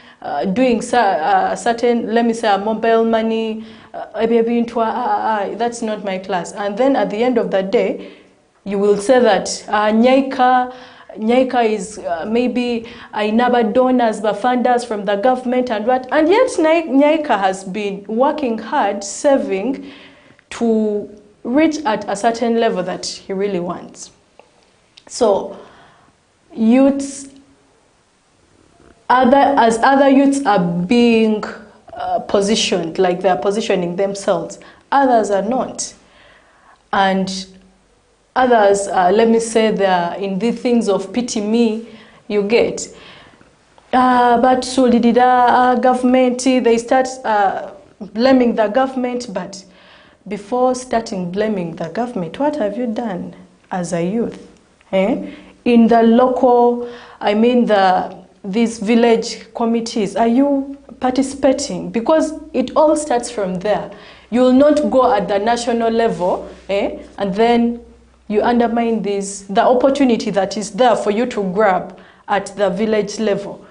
[SPEAKER 5] doing certain, let me say, a mobile money, that's not my class. And then at the end of the day, you will say that Nyaika is maybe Inaba donors, but funders from the government and what. And yet Nyaika has been working hard, saving to reach at a certain level that he really wants. So youths, as other youths are being positioned, like they are positioning themselves, others are not. And others, let me say, they're in the things of pity me, you get. But so did the government, they start blaming the government, but before starting blaming the government, what have you done as a youth? In the local, I mean these village committees, are you participating? Because it all starts from there. You will not go at the national level, and then you undermine the opportunity that is there for you to grab at the village level.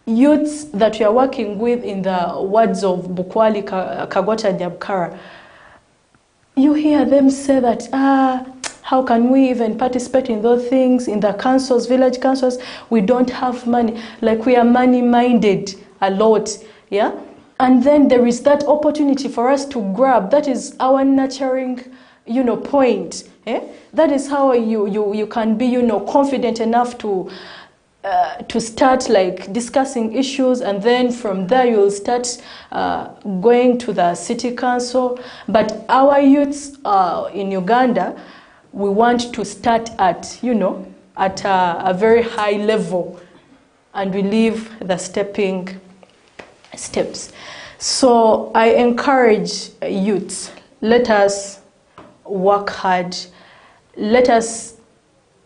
[SPEAKER 5] Youths that you are working with in the wards of Bukwali, Kagwata, and Nyabkara, you hear them say that, how can we even participate in those things, in the councils, village councils? We don't have money. Like, we are money-minded a lot, yeah? And then there is that opportunity for us to grab. That is our nurturing, point. That is how you can be, confident enough to start like discussing issues, and then from there you'll start going to the city council. But our youths in Uganda, we want to start at, at a very high level, and we leave the stepping steps. So I encourage youths, let us work hard. Let us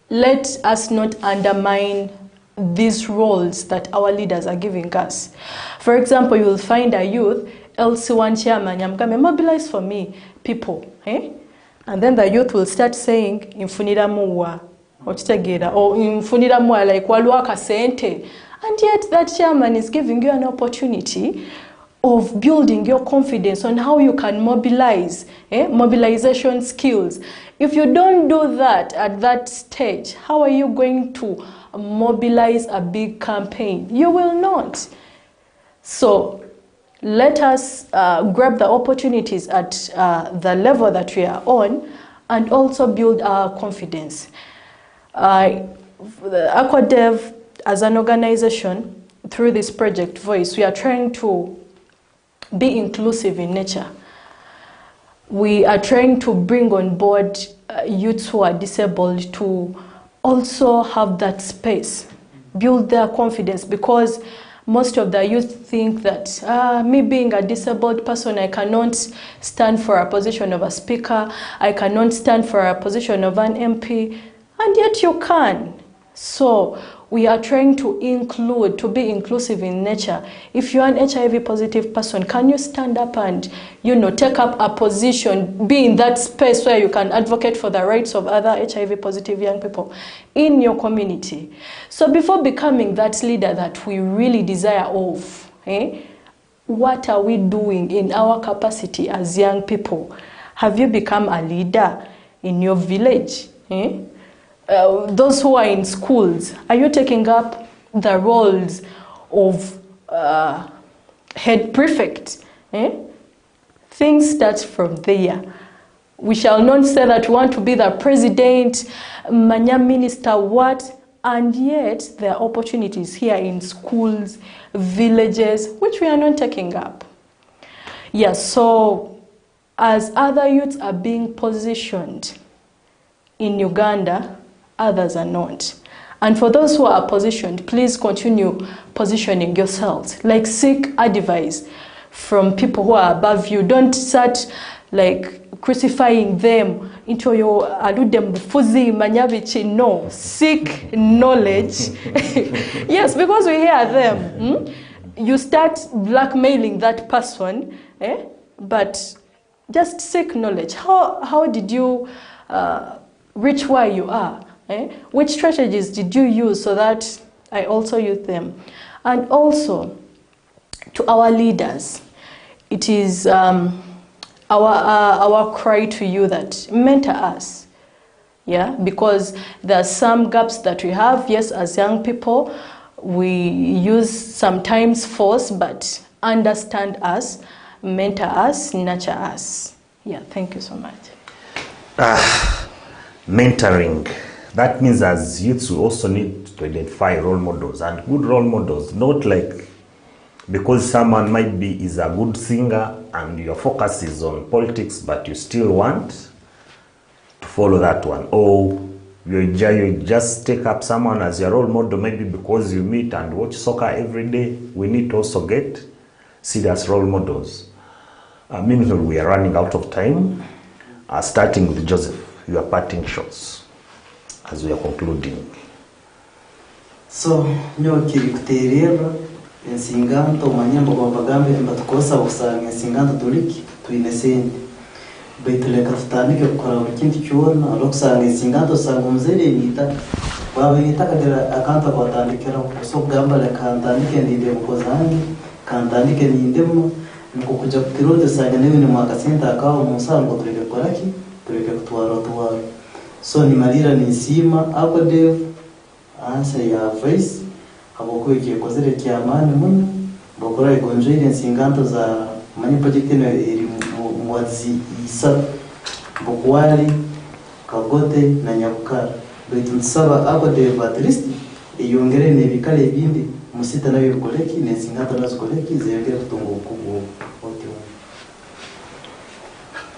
[SPEAKER 5] not undermine these roles that our leaders are giving us. For example, you will find a youth, LC1 chairman, Yamgame, mobilize for me, people. And then the youth will start saying, Infunira muwa, or Infunira muwa, like Waluaka Sente. And yet that chairman is giving you an opportunity of building your confidence on how you can mobilize, mobilization skills. If you don't do that at that stage, how are you going to mobilize a big campaign? You will not. So let us grab the opportunities at the level that we are on, and also build our confidence. Aquadev, as an organization, through this project Voice, we are trying to be inclusive in nature. We are trying to bring on board youths who are disabled to also have that space, build their confidence, because most of the youth think that me being a disabled person, I cannot stand for a position of a speaker, I cannot stand for a position of an MP, and yet you can. So we are trying to include, to be inclusive in nature. If you're an HIV positive person, can you stand up and, take up a position, be in that space where you can advocate for the rights of other HIV positive young people in your community? So before becoming that leader that we really desire of, what are we doing in our capacity as young people? Have you become a leader in your village? Those who are in schools, are you taking up the roles of head prefect? Things start from there. We shall not say that we want to be the president, manya minister, what, and yet there are opportunities here in schools, villages, which we are not taking up. Yes, so as other youths are being positioned in Uganda, others are not. And for those who are positioned, please continue positioning yourselves. Like, seek advice from people who are above you. Don't start like crucifying them into your aludem bufuzi manyabichi. No, seek knowledge. Yes, because we hear them. You start blackmailing that person, but just seek knowledge. How did you reach where you are? Which strategies did you use so that I also use them? And also, to our leaders, it is our cry to you that mentor us. Yeah, because there are some gaps that we have. Yes, as young people, we use sometimes force, but understand us, mentor us, nurture us. Yeah, thank you so much.
[SPEAKER 1] Mentoring. That means as youths, we also need to identify role models, and good role models, not like because someone might be is a good singer and your focus is on politics, but you still want to follow that one. Or you just take up someone as your role model, maybe because you meet and watch soccer every day. We need to also get serious role models. Meanwhile, we are running out of time. Starting with Joseph, your parting shots as we are concluding.
[SPEAKER 2] So, nyokiri kuterera ensinganto manyambo babagambe mbatukosa usanga ensinganto tuliki tuinesende beituleka tutanike gukora buri kintu cyona arokusanga ensinganto sanga umuzere nita babita kagira akanta kwatandikira so gamba le kantandike ndinde mukozangi kantandike nindemo nuko kuja kutirode sanga newe ni mwakasenta akawo musango tureke koraki tureke kutwara so ni malira ni sima ako dev answer ya voice aboko ikikozere cyamani muno bokora igonjere ensinganto za many project ino iri muwazi isa bokwari kagote na nyabukara betunsaba ako dev at least iyongere nebikale bindi musita nayo bikoleki nensinganto nazo koleki ziyongere kutunga ukubu.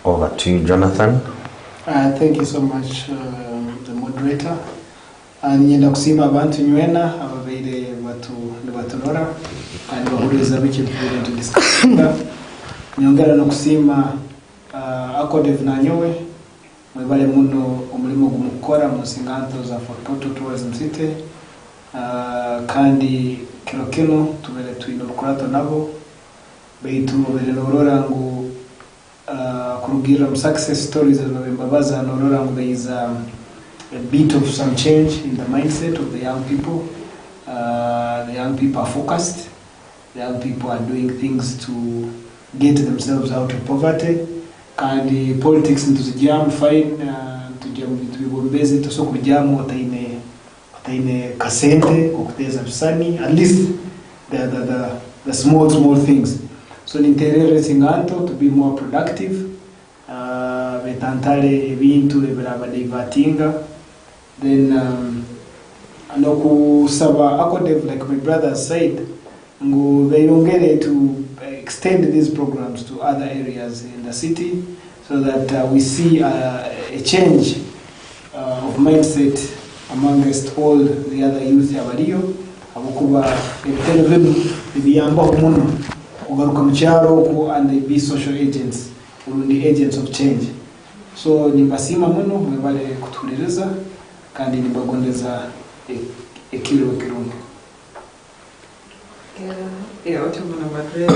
[SPEAKER 1] Over to you, Jonathan.
[SPEAKER 3] Thank you so much, the moderator. Nyenda kusima abantu nywena ababeire batunora kandi bahuriza bike bibiri to discuss. Nyongera no kusima akodev na nyowe mwebale muno umulimo gumukora mu singanto za Football Tourism City kandi kino tubere twino rukurato nabo beitu bere norora ngo kurugira success stories and November norora ngo there is a bit of some change in the mindset of the young people. The young people are focused. The young people are doing things to get themselves out of poverty. And the politics into the jam fine to jam to busy to so kujam wataine kasente okuteza bisani at least the small things. So ninterere singanto to be more productive. Betantale ebintu ebiraba divertinga. Then anokusaba akodev, like my brother said, ngo beyongere to extend these programs to other areas in the city so that we see a change of mindset amongst all the other youth abariyo abukuba ebitero bino biyamba omuntu ugaruka mu cyaro and be social agents or the agents of change. So nimbasima muno mwebale kutulereza kandi nibagondeza ekiro kirungi.
[SPEAKER 4] Otumana madre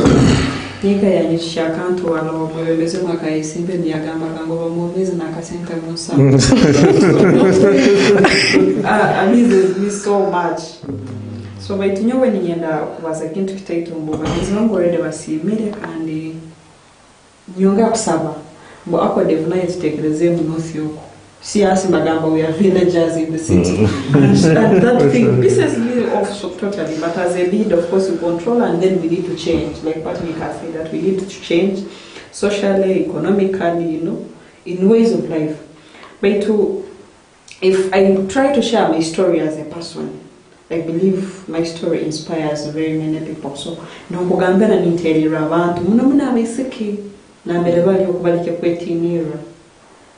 [SPEAKER 4] nika yanyisha kantu wano mwebeze mwakayisimbe niyagamba kango bamumeze nakasenta musa. Amazes me so much. So baitunyowe ninyenda kubaza kintu kitaitumbuka nizongo rede basimire kandi nyonga kusaba mbo akodev na yitekereze mu north yoko. Siasi magamba, we are villagers in the city. And that thing pisses me off so totally. But as a lead, of course, we control and then we need to change. Like Patrick has said, that we need to change socially, economically, in ways of life. But if I try to share my story as a person, I believe my story inspires very many people. So, nokugambira ninterera abantu muna abisiki na mbere bali okubalike kwetinira.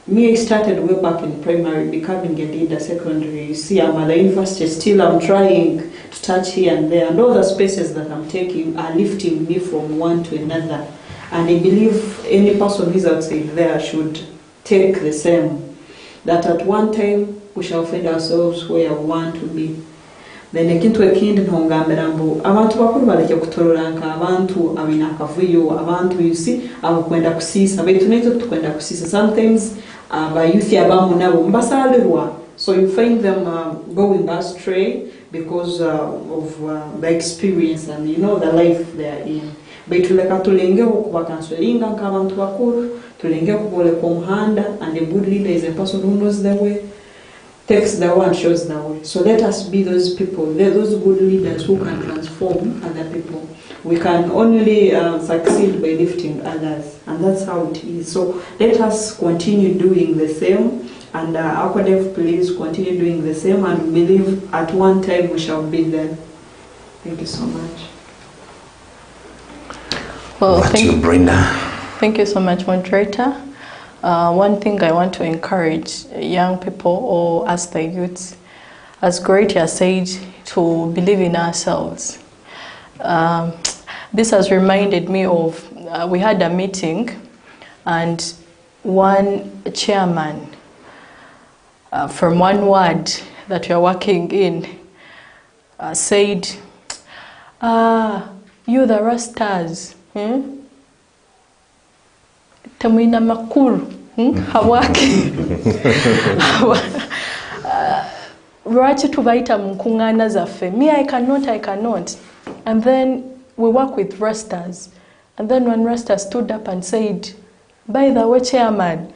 [SPEAKER 4] Me, I started way back in primary, becoming a leader, secondary. You see, I'm at the university still. I'm trying to touch here and there, and all the spaces that I'm taking are lifting me from one to another. And I believe any person who is outside there should take the same. That at one time we shall find ourselves where we want to be. Then ekintu ekindi ntongambira mbu abantu bakulu baleke kutoloranka abantu abina akavuyo abantu you see abakwenda kusisa baitu nezo tukwenda kusisa sometimes ba youth abamu nabo mbasalirwa, so you find them going astray because of the experience and the life they are in. Baitu leka tulenge okubakansolinga nk'abantu bakulu tulenge kubole kumuhanda, and a good leader is a person who knows the way, takes the way and shows the way. So let us be those people, those good leaders who can transform other people. We can only succeed by lifting others, and that's how it is. So let us continue doing the same, and Aquadev, please continue doing the same, and believe at one time we shall be there. Thank you so much.
[SPEAKER 5] Well,
[SPEAKER 1] Brenda.
[SPEAKER 5] Thank you so much, moderator. One thing I want to encourage young people or as the youths, as Greatia said, to believe in ourselves. This has reminded me of, we had a meeting and one chairman from one ward that we are working in said, you the Rastas, Tamina makuru hawaki Rachi tuvaita mkungana zafe. Me, I cannot. And then we work with Rastas. And then one Rasta stood up and said, by the way, chairman,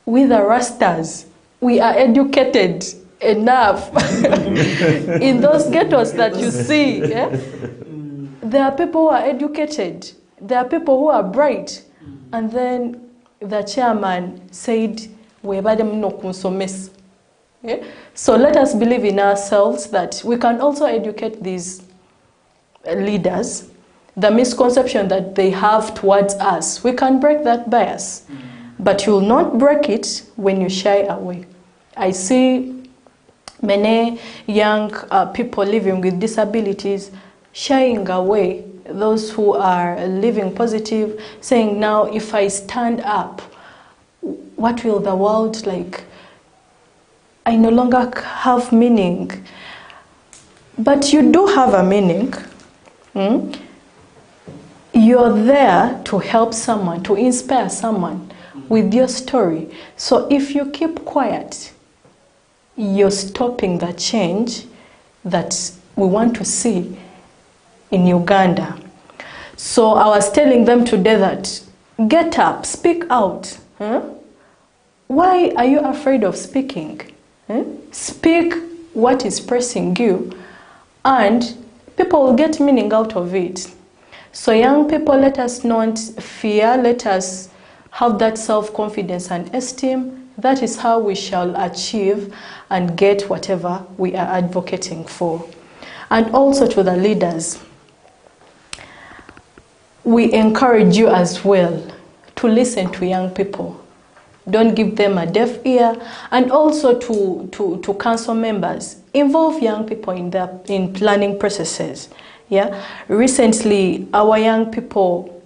[SPEAKER 5] we the Rastas, we are educated enough. In those ghettos that you see, there are people who are educated. There are people who are bright. And then the chairman said, so let us believe in ourselves that we can also educate these leaders. The misconception that they have towards us, we can break that bias. But you will not break it when you shy away. I see many young people living with disabilities shying away, those who are living positive, saying, now if I stand up, what will the world like? I no longer have meaning. But you do have a meaning. You're there to help someone, to inspire someone with your story. So if you keep quiet, you're stopping the change that we want to see in Uganda. So I was telling them today that get up, speak out. Why are you afraid of speaking? Speak what is pressing you, and people will get meaning out of it. So young people, let us not fear, let us have that self-confidence and esteem. That is how we shall achieve and get whatever we are advocating for. And also to the leaders, we encourage you as well to listen to young people. Don't give them a deaf ear. And also to council members, involve young people in planning processes. Yeah. Recently, our young people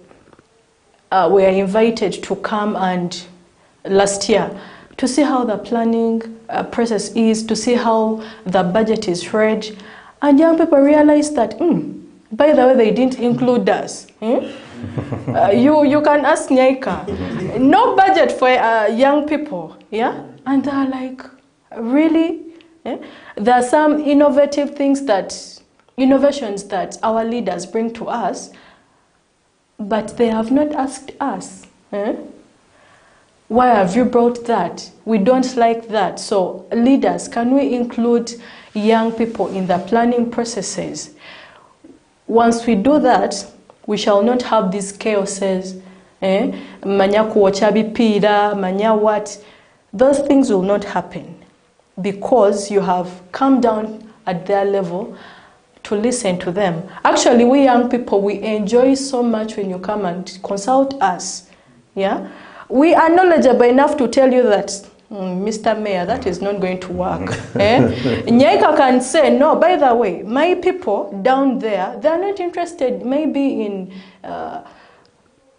[SPEAKER 5] were invited to come and last year to see how the planning process is, to see how the budget is read. And young people realized that, by the way, they didn't include us. You can ask Nyaika. No budget for young people. Yeah? And they're like, really? There are some innovations that our leaders bring to us, but they have not asked us. Why have you brought that? We don't like that. So leaders, can we include young people in the planning processes? Once we do that, we shall not have these chaoses manya kuocha bipira, manya what, those things will not happen because you have come down at their level to listen to them. Actually, we young people, we enjoy so much when you come and consult us. Yeah, we are knowledgeable enough to tell you that, Mr. Mayor, that is not going to work. Nyaika can say, no, by the way, my people down there, they are not interested maybe in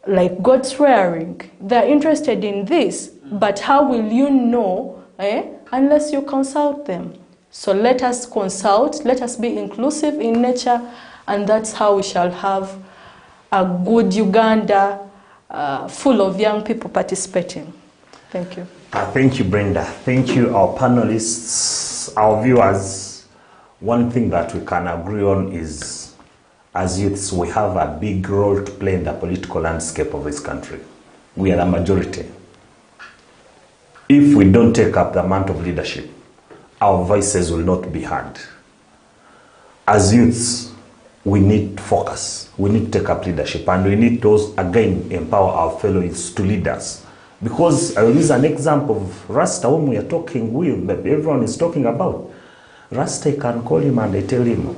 [SPEAKER 5] like God swearing. They are interested in this, but how will you know unless you consult them? So let us consult, let us be inclusive in nature, and that's how we shall have a good Uganda full of young people participating. Thank you.
[SPEAKER 1] Thank you, Brenda. Thank you, our panelists, our viewers. One thing that we can agree on is, as youths, we have a big role to play in the political landscape of this country. We are a majority. If we don't take up the amount of leadership, our voices will not be heard. As youths, we need to focus. We need to take up leadership, and we need to, again, empower our fellow youths to lead us. Because I will use an example of Rasta, whom we are talking with, that everyone is talking about. Rasta, I can call him and I tell him,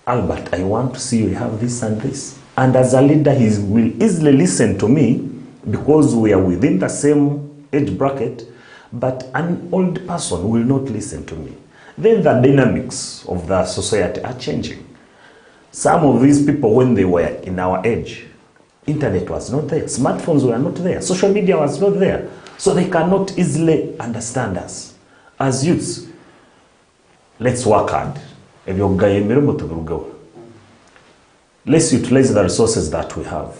[SPEAKER 1] Albert, I want to see you have this and this. And as a leader, he will easily listen to me because we are within the same age bracket. But an old person will not listen to me. Then the dynamics of the society are changing. Some of these people, when they were in our age, internet was not there, smartphones were not there, social media was not there. So they cannot easily understand us. As youths, let's work hard. Let's utilize the resources that we have.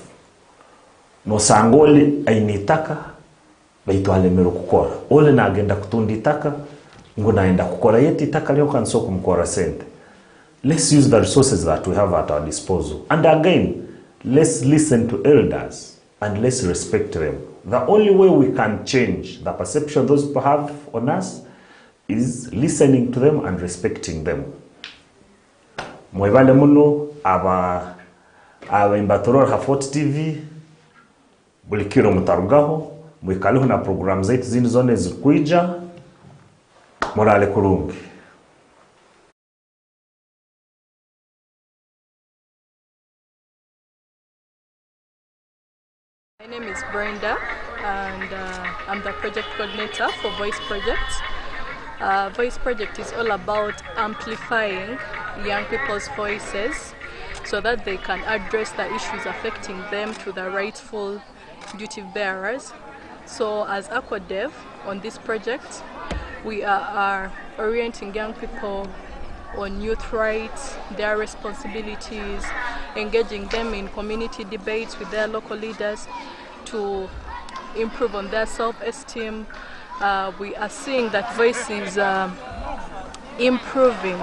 [SPEAKER 1] No sangoli ainitaka baitwalemero kukora. Ole na agenda kutundi taka, ngo naenda kukora yeti taka leo kanso kumkora sente. Let's use the resources that we have at our disposal. And again, let's listen to elders and let's respect them. The only way we can change the perception those people have on us is listening to them and respecting them. Mwebale muno aba imbatorora Hafort TV bulikiro mutarugaho mwikaliho na program zetu zindi zone zikwija morale kurungi.
[SPEAKER 5] My name is Brenda, and I'm the project coordinator for Voice Project. Voice Project is all about amplifying young people's voices so that they can address the issues affecting them to the rightful duty bearers. So as AquaDev on this project, we are orienting young people on youth rights, their responsibilities, engaging them in community debates with their local leaders to improve on their self-esteem. We are seeing that Voice is improving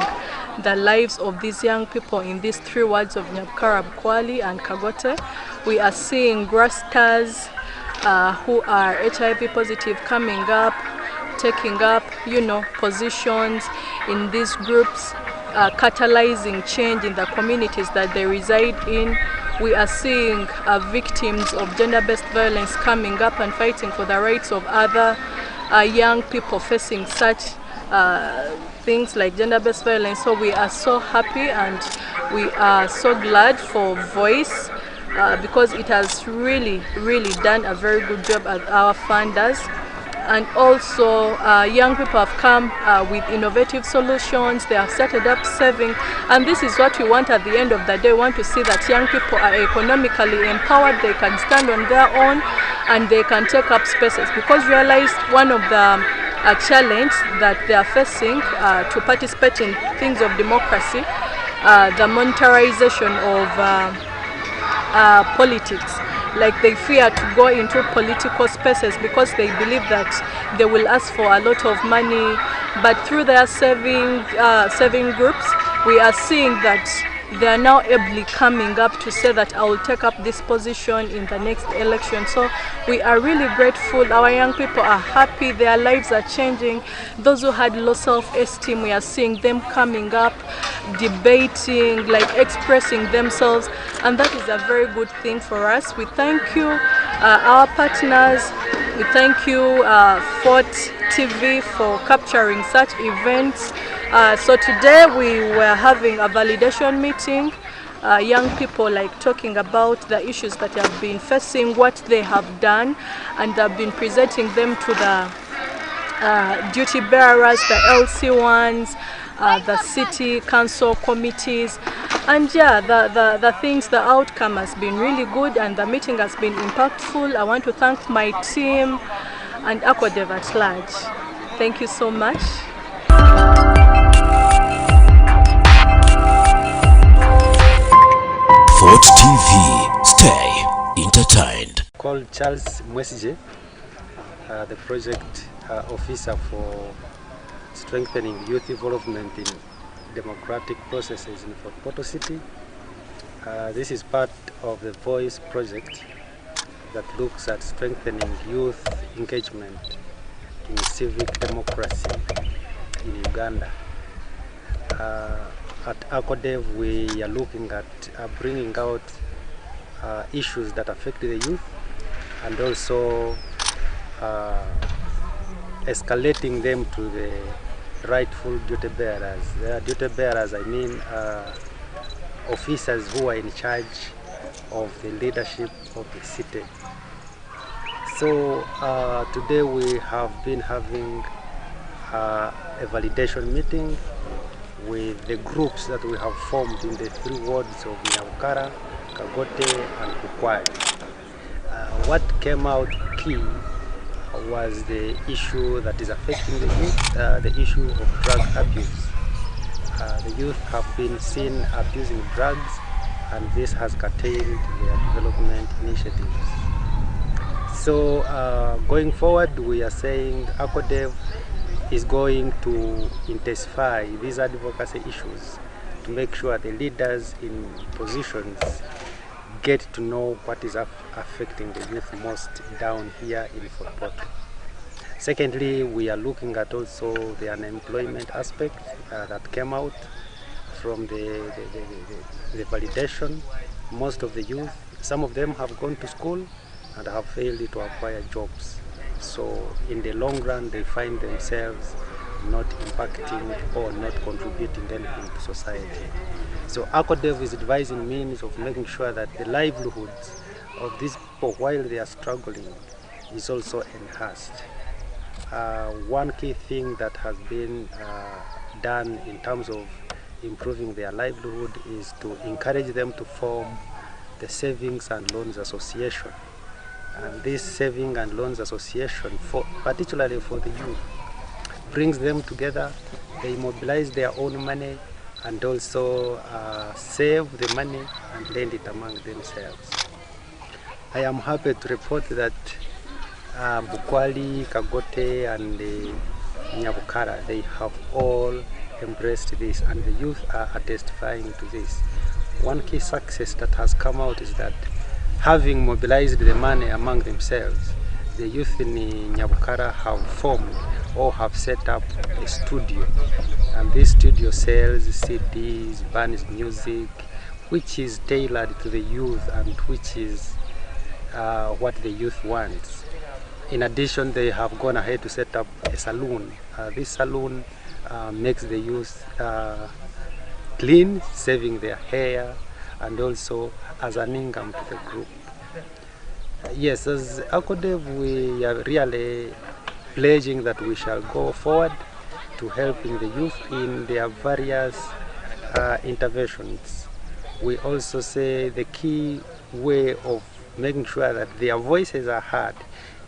[SPEAKER 5] the lives of these young people in these 3 wards of Nyabukara, Bukwali and Kagote. We are seeing grasters who are HIV positive coming up, taking up, positions in these groups, catalyzing change in the communities that they reside in. We are seeing victims of gender-based violence coming up and fighting for the rights of other young people facing such things like gender-based violence. So we are so happy and we are so glad for Voice because it has really done a very good job as our funders. And also young people have come with innovative solutions. They have started up saving, and this is what we want at the end of the day. We want to see that young people are economically empowered, they can stand on their own and they can take up spaces, because realized one of the challenge that they are facing to participate in things of democracy, the monetarization of politics. Like they fear to go into political spaces because they believe that they will ask for a lot of money. But through their saving groups, we are seeing that they are now ably coming up to say that I will take up this position in the next election. So we are really grateful. Our young people are happy. Their lives are changing. Those who had low self-esteem, we are seeing them coming up, debating, like expressing themselves, and that is a very good thing for us. We thank you, our partners. We thank you, Fort TV, for capturing such events. So today we were having a validation meeting. Young people like talking about the issues that they have been facing, what they have done, and they've been presenting them to the duty bearers, the LC ones, the city council committees, and yeah, the things, the outcome has been really good and the meeting has been impactful. I want to thank my team and ACODEV at large. Thank you so much.
[SPEAKER 6] Fort TV, stay entertained.
[SPEAKER 11] Called Charles MWESINGWA, the project officer for strengthening youth involvement in democratic processes in Fort Portal City. This is part of the Voice project that looks at strengthening youth engagement in civic democracy in Uganda. At ACODEV, we are looking at bringing out issues that affect the youth and also escalating them to the rightful duty bearers. They are duty bearers, I mean officers who are in charge of the leadership of the city. So today we have been having a validation meeting with the groups that we have formed in the 3 wards of Nyabukara, Kagote and Kukwai. What came out key was the issue that is affecting the youth, the issue of drug abuse. The youth have been seen abusing drugs, and this has curtailed their development initiatives. So going forward, we are saying ACODEV is going to intensify these advocacy issues to make sure the leaders in positions get to know what is affecting the youth most down here in Fort Portal. Secondly, we are looking at also the unemployment aspect that came out from the validation. Most of the youth, some of them have gone to school and have failed to acquire jobs. So in the long run, they find themselves not impacting or not contributing anything to society. So ACODEV is devising means of making sure that the livelihoods of these people, while they are struggling, is also enhanced. One key thing that has been done in terms of improving their livelihood is to encourage them to form the Savings and Loans Association. And this Saving and Loans Association, particularly for the youth, brings them together. They mobilize their own money and also save the money and lend it among themselves. I am happy to report that Bukwali, Kagote and Nyabukara, they have all embraced this, and the youth are testifying to this. One key success that has come out is that having mobilized the money among themselves, the youth in Nyabukara have formed or have set up a studio, and this studio sells CDs, bands music, which is tailored to the youth and which is what the youth wants. In addition, they have gone ahead to set up a saloon. This saloon makes the youth clean, saving their hair, and also as an income to the group. Yes, as ACODEV, we are really pledging that we shall go forward to helping the youth in their various interventions. We also say the key way of making sure that their voices are heard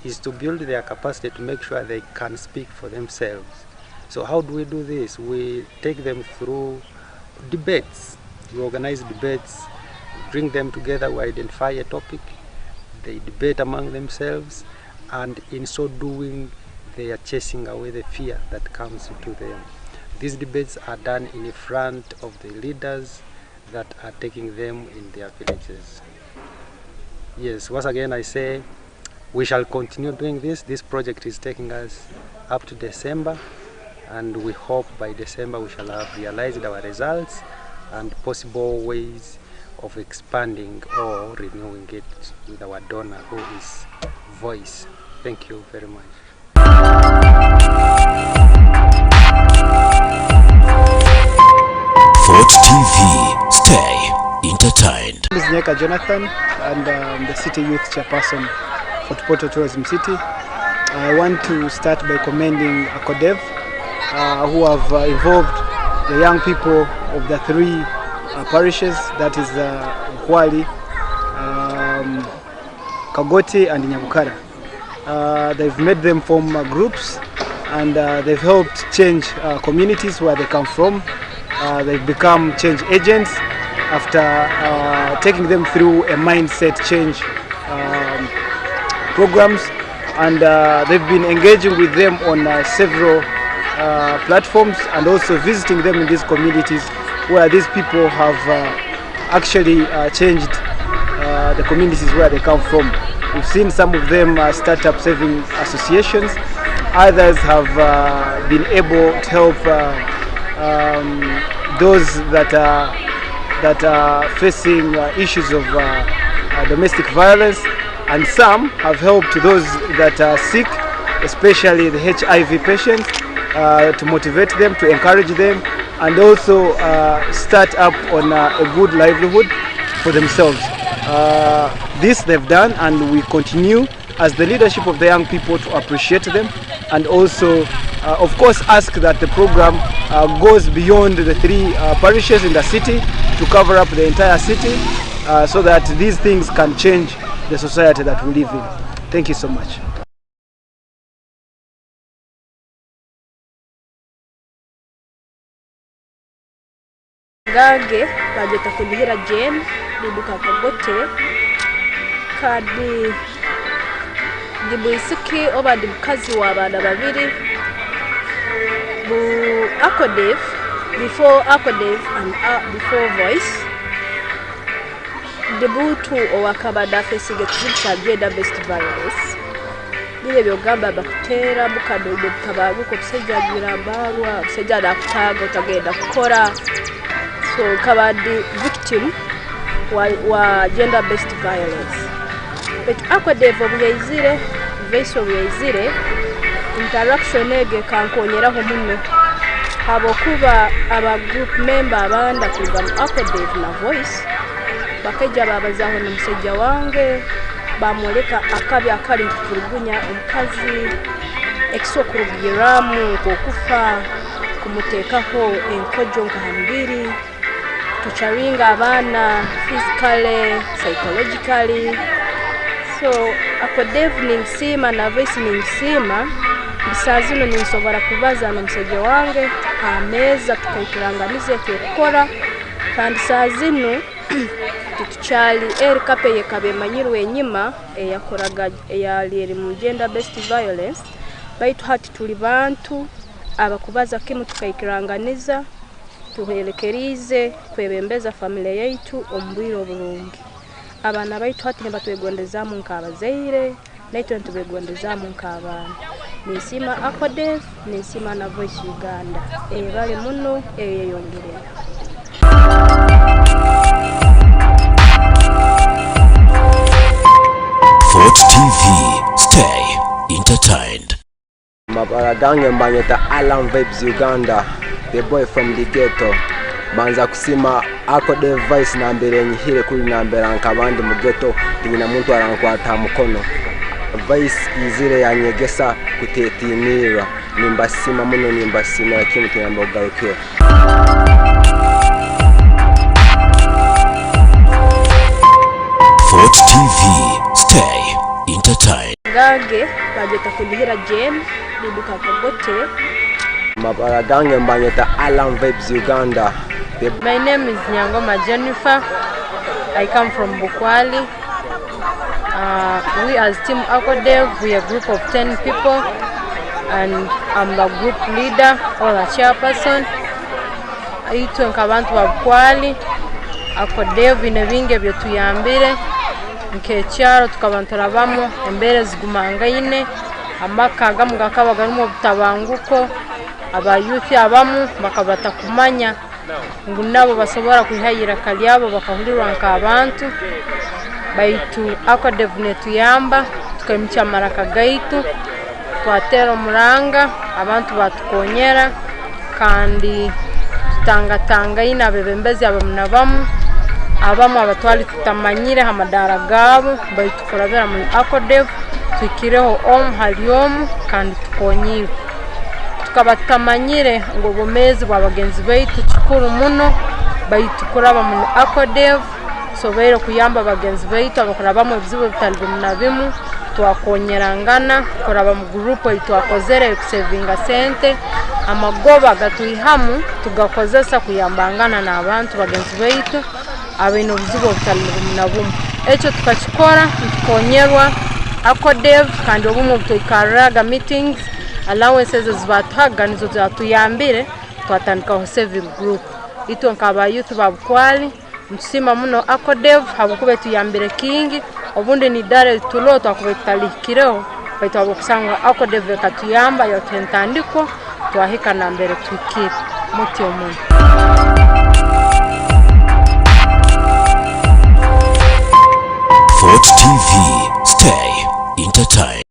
[SPEAKER 11] is to build their capacity to make sure they can speak for themselves. So how do we do this? We take them through debates. We organize debates, bring them together, we identify a topic, they debate among themselves, and in so doing, they are chasing away the fear that comes into them. These debates are done in front of the leaders, that are taking them in their villages. Yes, once again I say we shall continue doing this. This project is taking us up to December, and we hope by December we shall have realized our results and possible ways of expanding or renewing it with our donor, who is Voice. Thank you very much.
[SPEAKER 6] Fort TV, stay entertained.
[SPEAKER 3] My name is Jonathan, and I'm the City Youth Chairperson for Porto Tourism City. I want to start by commending ACODEV, who have involved the young people of the three parishes, that is Nkwali, Kagoti and Nyabukara. They've made them form groups, and they've helped change communities where they come from. They've become change agents after taking them through a mindset change programs, and they've been engaging with them on several platforms, and also visiting them in these communities where these people have actually changed the communities where they come from. We've seen some of them start up saving associations. Others have been able to help those that are facing issues of domestic violence, and some have helped those that are sick, especially the HIV patients, to motivate them, to encourage them, and also start up on a good livelihood for themselves. This they've done, and we continue as the leadership of the young people to appreciate them, and also of course ask that the program goes beyond the three parishes in the city to cover up the entire city, so that these things can change the society that we live in. Thank you so much.
[SPEAKER 12] Gage bajeta kulihira Jane bibuka Kagote kadi dibuisiki oba dibukazi wa bana babiri bu ACODEV, before ACODEV and before Voice debutu owakabada fesige kizita gender based violence bile byogamba bakutera bukadodo butabagu ko kusejjagira barwa kusejjada kutaga utagenda kukora, so kabadi victim wa gender based violence. But ACODEV obuyizire Voice obuyizire interaction ege kankonyeraho munno habokuba aba group member abanda kuva ACODEV na Voice bakajja babazaho n'omusajja wange bamuleka akabi akali ntulugunya omukazi ekisokurugiramu okufa kumuteekaho enkojo nkahambiri tucharinga abana physically, psychologically. So ACODEV ninsima na Voice ninsima bisazino ninsobora kubaza n'omusajja wange ameza tukaikiranganize kyokukora, kandi sazino tuchali kape yekabe manyirwe enyima eyakoraga eyali mu gender based violence baitu hati tuli bantu abakubaza kimu tukaikiranganiza tuhelekerize kwebembeza familia yaitu ombwiro bulungi. Abana baitu hati nebatwegondezamu nkabazaire naitu ntubegondezaamu nk'abaana. Ninsima ACODEV, ninsima na Voice Uganda bali muno eyeyongerera.
[SPEAKER 6] Fort TV, stay entertained.
[SPEAKER 13] Mabara gange mbanyeta Alan Vibes Uganda, the boy from the ghetto. Banza kusima ACODEV Voice na mbere nyihire kuri na mbere ankabandi mu ghetto tinyina muntu arankwata mukono. Voice izire yanyegesa kutetinira nimbasima muno nimbasima yakimu tuyamba ugarukira.
[SPEAKER 6] Fort TV, stay entertained.
[SPEAKER 12] Gage bajeta kulihira Jane bibuka Kagote.
[SPEAKER 13] Mabara gange mbanyeta Alan Vibes Uganda.
[SPEAKER 14] My name is Nyangoma Jennifer. I come from Bukwali. We as Team ACODEV, we are a group of 10 people, and I'm the group leader or the chairperson. Itu nkabantu wa Bukwali. akodevu ine binge byo tuyambire nkecyaro tukabanturabamo embere zigumangaine amaka gamu gakabaga mu butabanguko abayuthi abamu bakabata kumanya ngo nabo basobora kwihayira kalyabo bakahulirwa nk'abantu baitu akodevu ne tuyamba tukamicha maraka gaitu twatera muranga abantu batukonyera kandi tutangatanga ina bebembezi abamunabamu abamu abatwali tutamanyire hamadara gabo baitukurabera muri akodevu tukireho haliomu kandi tukonyiwe tukabatamanyire ngo bomezi bw'abagenzi baitu kikuru muno baitukuraba muri akodevu sobera kuyamba abagenzi baitu abakurabamo ebizibu bitali bimunabimu twakonyerangana kuraba mu group itwakozere kusevinga sente amagoba gatuihamu tugakozesa kuyambangana n'abantu bagenzi baitu abino bizibu bitali bimunabimu echo tukachikora tukonyerwa akodevu kandi obumu tuikaraga meetings allowances zibataga nizo zatuyambire twatandika saving group ito nkaba youth babukwali msima muno akodevu habukube tuyambire kingi obundi ni dare tulo twakubetalikireho baito abukusanga akodevu katuyamba yotentandiko twahika na mbere twikire muti omuntu
[SPEAKER 6] Fort TV, stay entertained.